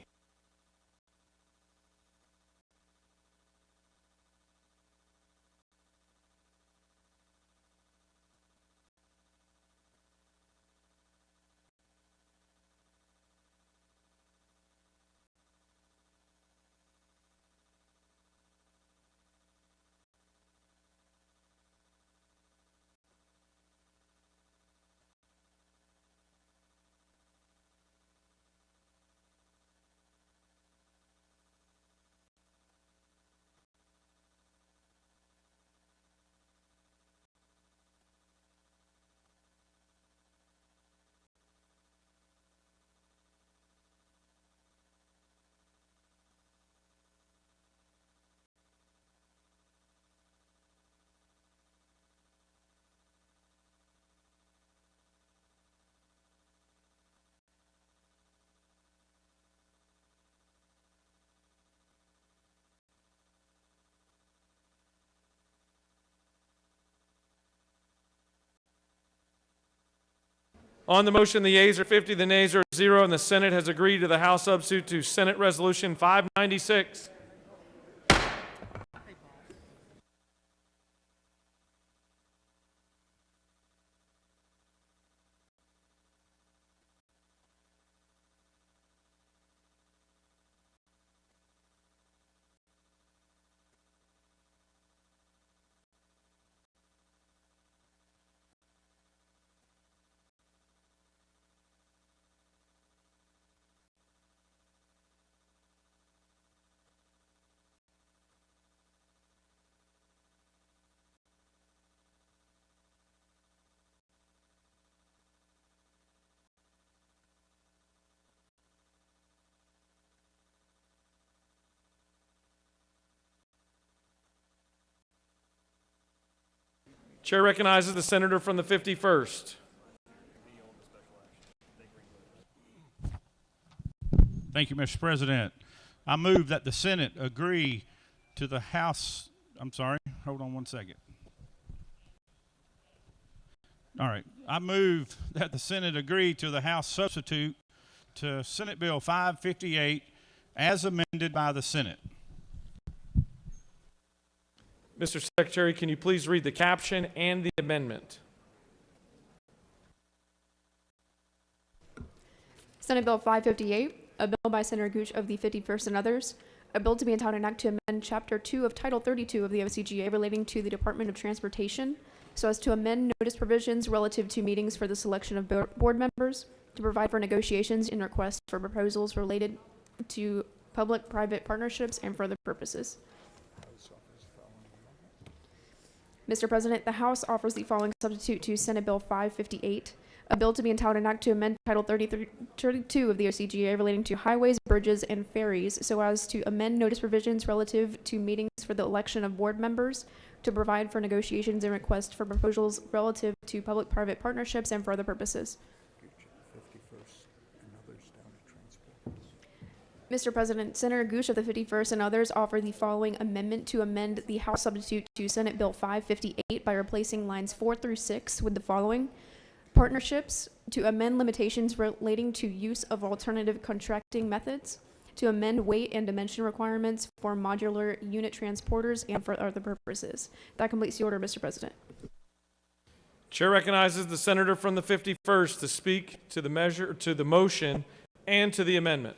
On the motion, the yeas are 50, the nays are 0, and the Senate has agreed to the House substitute to Senate Resolution 596. Chair recognizes the senator from the 51st. Thank you, Mr. President. I move that the Senate agree to the House, I'm sorry, hold on one second. All right, I move that the Senate agree to the House substitute to Senate Bill 558 as amended by the Senate. Mr. Secretary, can you please read the caption and the amendment? Senate Bill 558, a bill by Senator Gooch of the 51st and others, a bill to be entitled an act to amend Chapter 2 of Title 32 of the OCGA relating to the Department of Transportation so as to amend notice provisions relative to meetings for the selection of board members, to provide for negotiations and requests for proposals related to public-private partnerships and for other purposes. Mr. President, the House offers the following substitute to Senate Bill 558, a bill to be entitled an act to amend Title 32 of the OCGA relating to highways, bridges, and ferries so as to amend notice provisions relative to meetings for the election of board members, to provide for negotiations and requests for proposals relative to public-private partnerships and for other purposes. Mr. President, Senator Gooch of the 51st and others offer the following amendment to amend the House substitute to Senate Bill 558 by replacing lines 4 through 6 with the following: partnerships, to amend limitations relating to use of alternative contracting methods, to amend weight and dimension requirements for modular unit transporters and for other purposes. That completes the order, Mr. President. Chair recognizes the senator from the 51st to speak to the motion and to the amendment.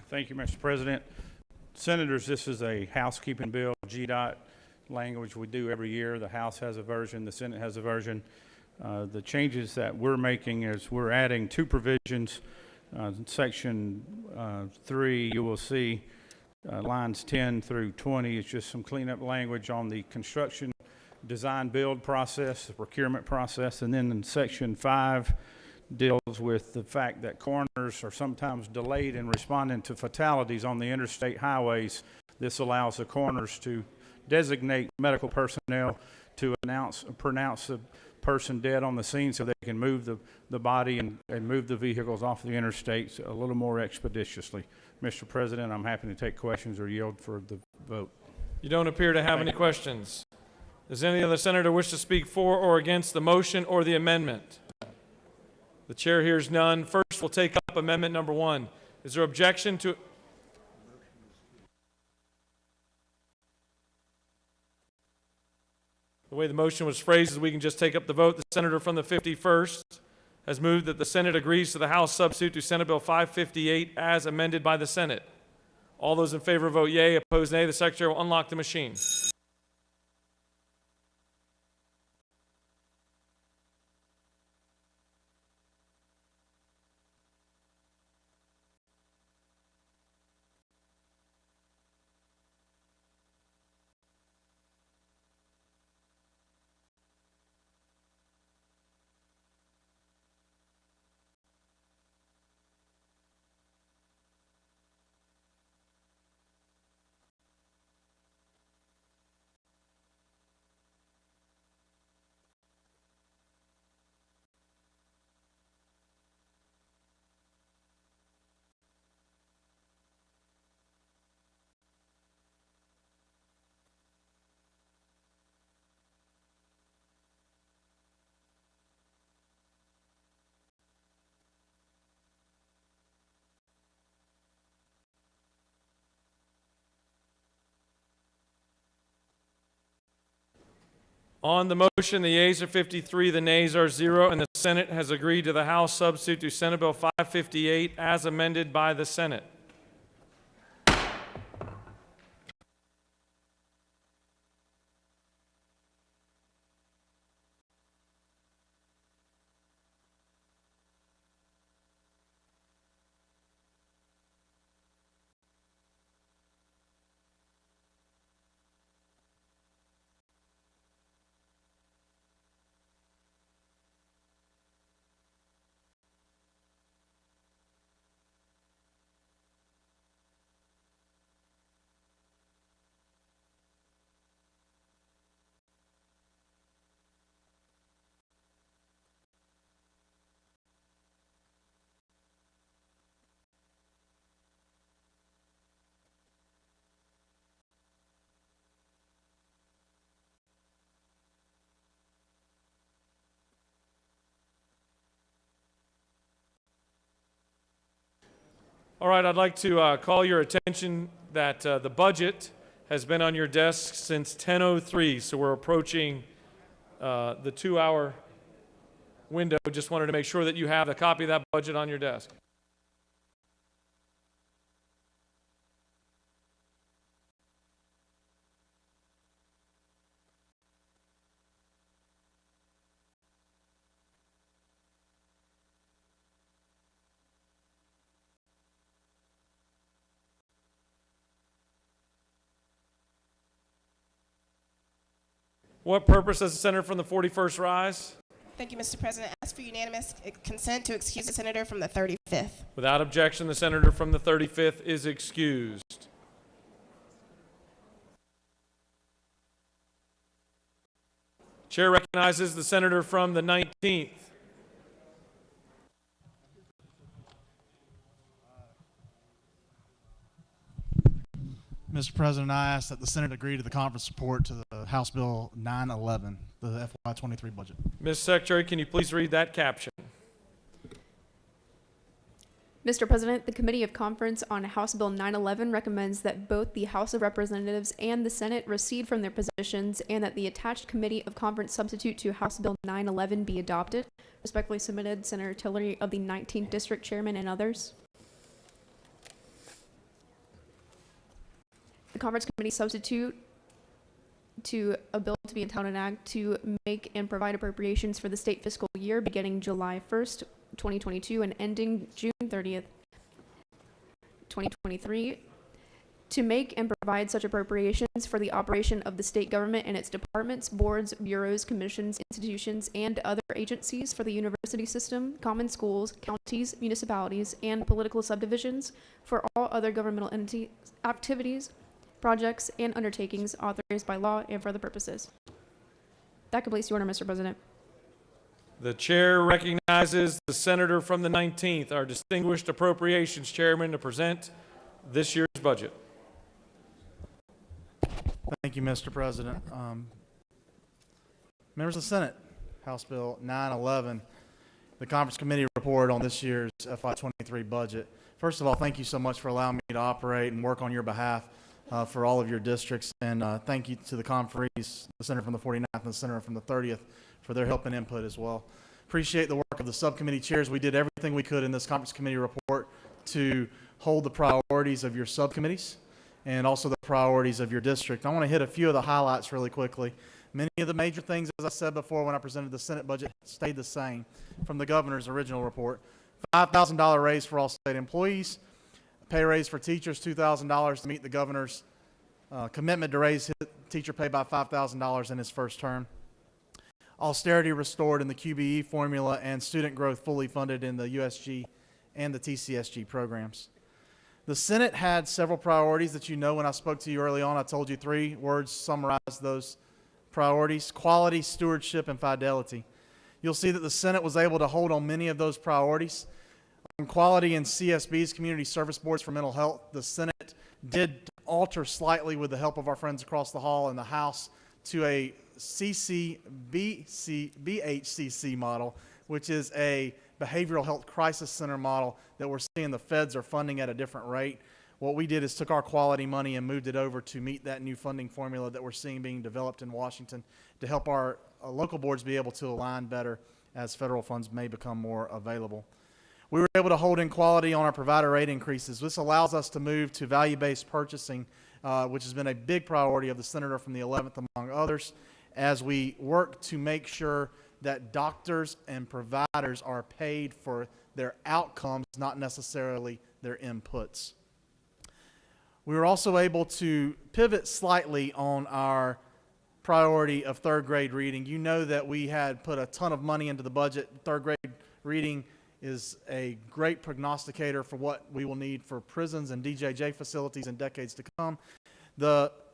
Thank you, Mr. President. Senators, this is a housekeeping bill, GDOT language we do every year. The House has a version, the Senate has a version. The changes that we're making is we're adding two provisions. Section 3, you will see lines 10 through 20. It's just some cleanup language on the construction, design, build process, the procurement process. And then in Section 5, deals with the fact that coroners are sometimes delayed in responding to fatalities on the interstate highways. This allows the coroners to designate medical personnel to pronounce the person dead on the scene so they can move the body and move the vehicles off the interstates a little more expeditiously. Mr. President, I'm happy to take questions or yield for the vote. You don't appear to have any questions. Does any other senator wish to speak for or against the motion or the amendment? The chair hears none. First, we'll take up amendment number 1. Is there objection to? The way the motion was phrased is we can just take up the vote. The senator from the 51st has moved that the Senate agrees to the House substitute to Senate Bill 558 as amended by the Senate. All those in favor vote yea, opposed nay. The Secretary will unlock the machine. On the motion, the yeas are 53, the nays are 0, and the Senate has agreed to the House substitute to Senate Bill 558 as amended by the Senate. All right, I'd like to call your attention that the budget has been on your desk since 10:03, so we're approaching the 2-hour window. Just wanted to make sure that you have a copy of that budget on your desk. What purpose does the senator from the 41st rise? Thank you, Mr. President. I ask for unanimous consent to excuse the senator from the 35th. Without objection, the senator from the 35th is excused. Chair recognizes the senator from the 19th. Mr. President, I ask that the Senate agree to the conference support to the House Bill 911, the FY23 budget. Ms. Secretary, can you please read that caption? Mr. President, the Committee of Conference on House Bill 911 recommends that both the House of Representatives and the Senate recede from their positions and that the attached Committee of Conference substitute to House Bill 911 be adopted. Respectfully submitted, Senator Tillery of the 19th District Chairman and others. The Conference Committee substitute to a bill to be entitled an act to make and provide appropriations for the state fiscal year beginning July 1st, 2022 and ending June 30th, 2023, to make and provide such appropriations for the operation of the state government and its departments, boards, bureaus, commissions, institutions, and other agencies for the university system, common schools, counties, municipalities, and political subdivisions, for all other governmental activities, projects, and undertakings authorized by law and for other purposes. That completes the order, Mr. President. The chair recognizes the senator from the 19th, our distinguished appropriations chairman, to present this year's budget. Thank you, Mr. President. Members of the Senate, House Bill 911, the Conference Committee report on this year's FY23 budget. First of all, thank you so much for allowing me to operate and work on your behalf for all of your districts, and thank you to the conferees, the senator from the 49th and the senator from the 30th, for their help and input as well. Appreciate the work of the subcommittee chairs. We did everything we could in this Conference Committee report to hold the priorities of your subcommittees and also the priorities of your district. I want to hit a few of the highlights really quickly. Many of the major things, as I said before when I presented the Senate budget, stayed the same from the governor's original report. $5,000 raise for all state employees, pay raise for teachers, $2,000 to meet the governor's commitment to raise his teacher pay by $5,000 in his first term. Austerity restored in the QBE formula and student growth fully funded in the USG and the TCSG programs. The Senate had several priorities that you know. When I spoke to you early on, I told you 3 words summarize those priorities: quality, stewardship, and fidelity. You'll see that the Senate was able to hold on many of those priorities. On quality and CSB's, Community Service Boards for Mental Health, the Senate did alter slightly with the help of our friends across the hall in the House to a BHCC model, which is a behavioral health crisis center model that we're seeing the feds are funding at a different rate. What we did is took our quality money and moved it over to meet that new funding formula that we're seeing being developed in Washington to help our local boards be able to align better as federal funds may become more available. We were able to hold in quality on our provider rate increases. This allows us to move to value-based purchasing, which has been a big priority of the senator from the 11th, among others, as we work to make sure that doctors and providers are paid for their outcomes, not necessarily their inputs. We were also able to pivot slightly on our priority of third grade reading. You know that we had put a ton of money into the budget. Third grade reading is a great prognosticator for what we will need for prisons and DJJ facilities in decades to come.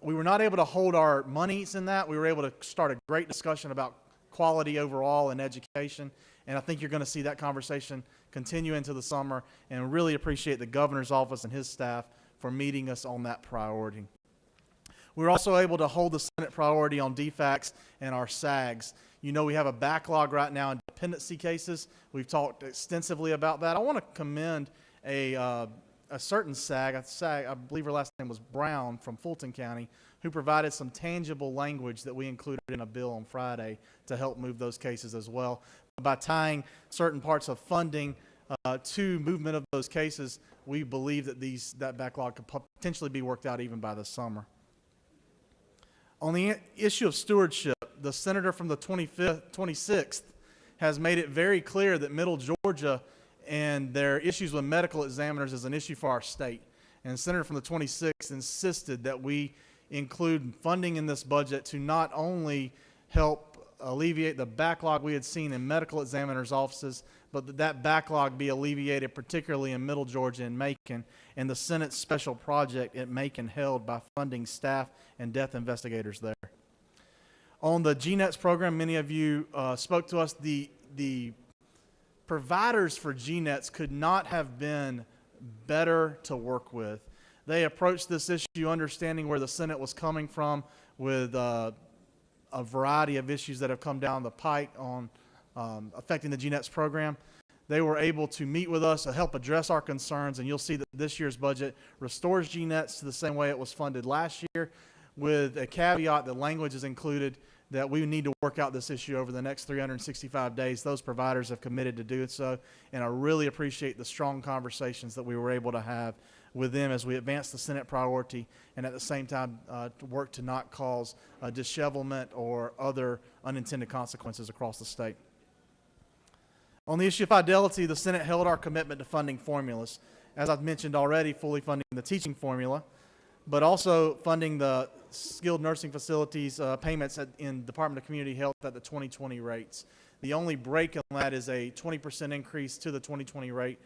We were not able to hold our monies in that. We were able to start a great discussion about quality overall in education, and I think you're going to see that conversation continue into the summer, and really appreciate the governor's office and his staff for meeting us on that priority. We were also able to hold the Senate priority on DFACs and our SAGs. You know we have a backlog right now in dependency cases. We've talked extensively about that. I want to commend a a certain SAG, I believe her last name was Brown from Fulton County, who provided some tangible language that we included in a bill on Friday to help move those cases as well. By tying certain parts of funding to movement of those cases, we believe that that backlog could potentially be worked out even by the summer. On the issue of stewardship, the senator from the 26th has made it very clear that Middle Georgia and their issues with medical examiners is an issue for our state. And the senator from the 26th insisted that we include funding in this budget to not only help alleviate the backlog we had seen in medical examiners' offices, but that backlog be alleviated particularly in Middle Georgia and Macon, and the Senate's special project at Macon held by funding staff and death investigators there. On the GNETS program, many of you spoke to us. The providers for GNETS could not have been better to work with. They approached this issue understanding where the Senate was coming from with a variety of issues that have come down the pike on affecting the GNETS program. They were able to meet with us to help address our concerns, and you'll see that this year's budget restores GNETS to the same way it was funded last year, with a caveat that language is included that we need to work out this issue over the next 365 days. Those providers have committed to do so, and I really appreciate the strong conversations that we were able to have with them as we advance the Senate priority and at the same time to work to not cause dishevelment or other unintended consequences across the state. On the issue of fidelity, the Senate held our commitment to funding formulas. As I've mentioned already, fully funding the teaching formula, but also funding the skilled nursing facilities payments in Department of Community Health at the 2020 rates. The only break in that is a 20% increase to the 2020 rate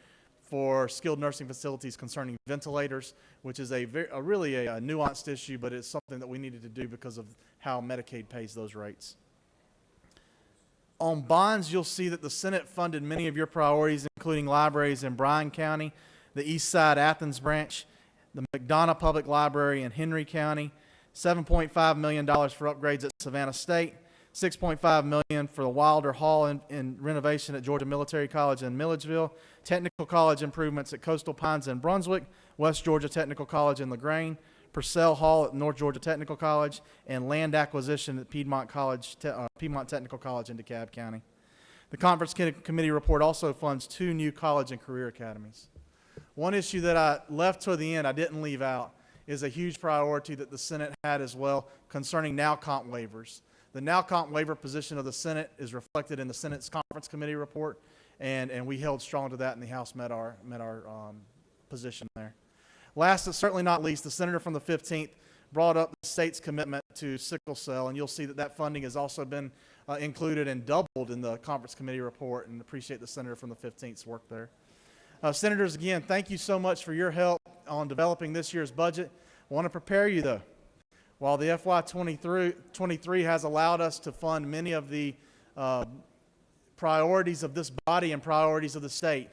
for skilled nursing facilities concerning ventilators, which is really a nuanced issue, but it's something that we needed to do because of how Medicaid pays those rates. On bonds, you'll see that the Senate funded many of your priorities, including libraries in Bryan County, the East Side Athens branch, the McDonough Public Library in Henry County, $7.5 million for upgrades at Savannah State, $6.5 million for the Wilder Hall in renovation at Georgia Military College in Milledgeville, technical college improvements at Coastal Pines in Brunswick, West Georgia Technical College in LaGrange, Purcell Hall at North Georgia Technical College, and land acquisition at Piedmont Technical College in DeKalb County. The Conference Committee report also funds 2 new college and career academies. One issue that I left to the end, I didn't leave out, is a huge priority that the Senate had as well concerning now-comp waivers. The now-comp waiver position of the Senate is reflected in the Senate's Conference Committee report, and we held strong to that, and the House met our position there. Last, but certainly not least, the senator from the 15th brought up the state's commitment to sickle cell, and you'll see that that funding has also been included and doubled in the Conference Committee report, and appreciate the senator from the 15th's work there. Senators, again, thank you so much for your help on developing this year's budget. I want to prepare you, though. While the FY23 has allowed us to fund many of the priorities of this body and priorities of the state,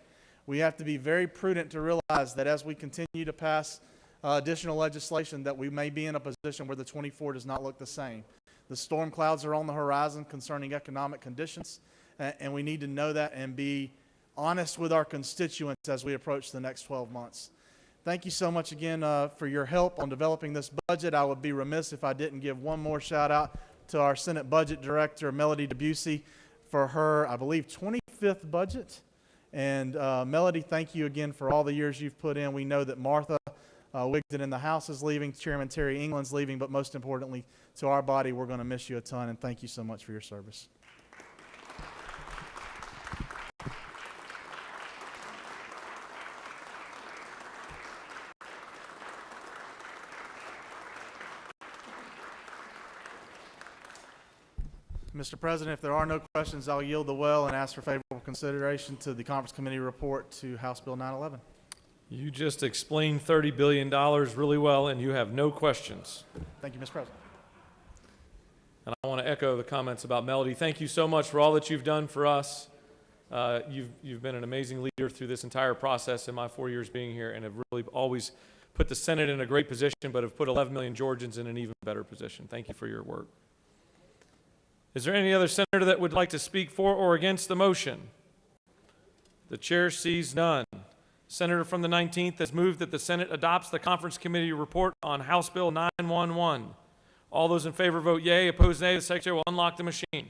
we have to be very prudent to realize that as we continue to pass additional legislation, that we may be in a position where the 24 does not look the same. The storm clouds are on the horizon concerning economic conditions, and we need to know that and be honest with our constituents as we approach the next 12 months. Thank you so much again for your help on developing this budget. I would be remiss if I didn't give one more shout out to our Senate Budget Director, Melody Debussy, for her, I believe, 25th budget. And Melody, thank you again for all the years you've put in. We know that Martha Wigton in the House is leaving, Chairman Terry England's leaving, but most importantly, to our body, we're going to miss you a ton, and thank you so much for your service. Mr. President, if there are no questions, I'll yield the well and ask for favorable consideration to the Conference Committee report to House Bill 911. You just explained $30 billion really well, and you have no questions. Thank you, Mr. President. And I want to echo the comments about Melody. Thank you so much for all that you've done for us. You've been an amazing leader through this entire process in my 4 years being here, and have really always put the Senate in a great position, but have put 11 million Georgians in an even better position. Thank you for your work. Is there any other senator that would like to speak for or against the motion? The chair sees none. Senator from the 19th has moved that the Senate adopts the conference committee report on House Bill 911. All those in favor vote yea, opposed nay. The Secretary will unlock the machine.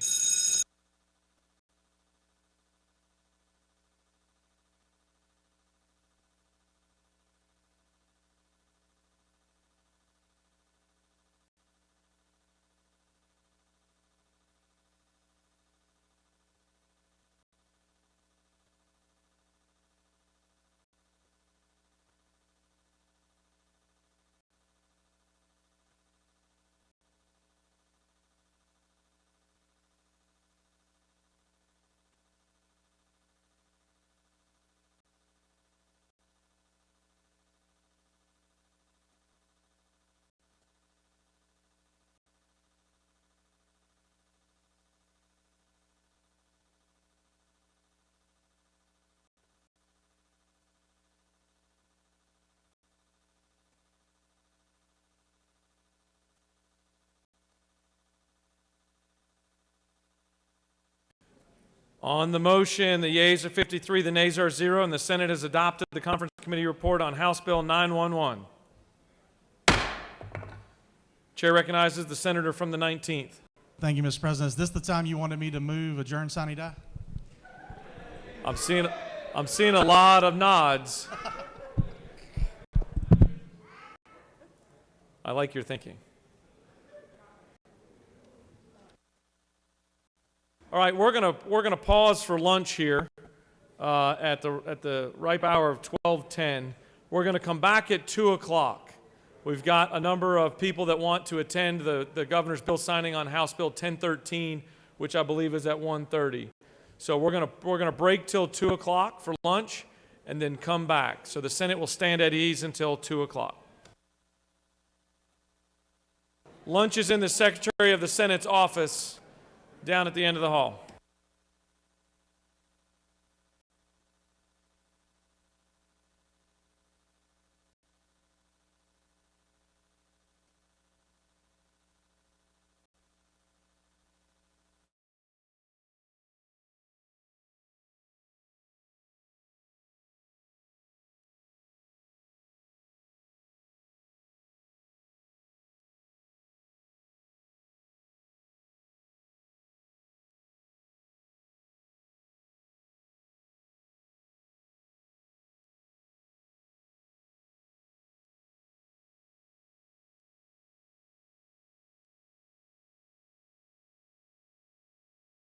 On the motion, the yeas are 53, the nays are 0, and the Senate has adopted the conference committee report on House Bill 911. Chair recognizes the senator from the 19th. Thank you, Mr. President. Is this the time you wanted me to move adjourn, sine die? I'm seeing a lot of nods. I like your thinking. All right, we're gonna pause for lunch here at the ripe hour of 12:10. We're gonna come back at 2 o'clock. We've got a number of people that want to attend the governor's bill signing on House Bill 1013, which I believe is at 1:30. So we're gonna break till 2 o'clock for lunch, and then come back. So the Senate will stand at ease until 2 o'clock. Lunch is in the Secretary of the Senate's office down at the end of the hall.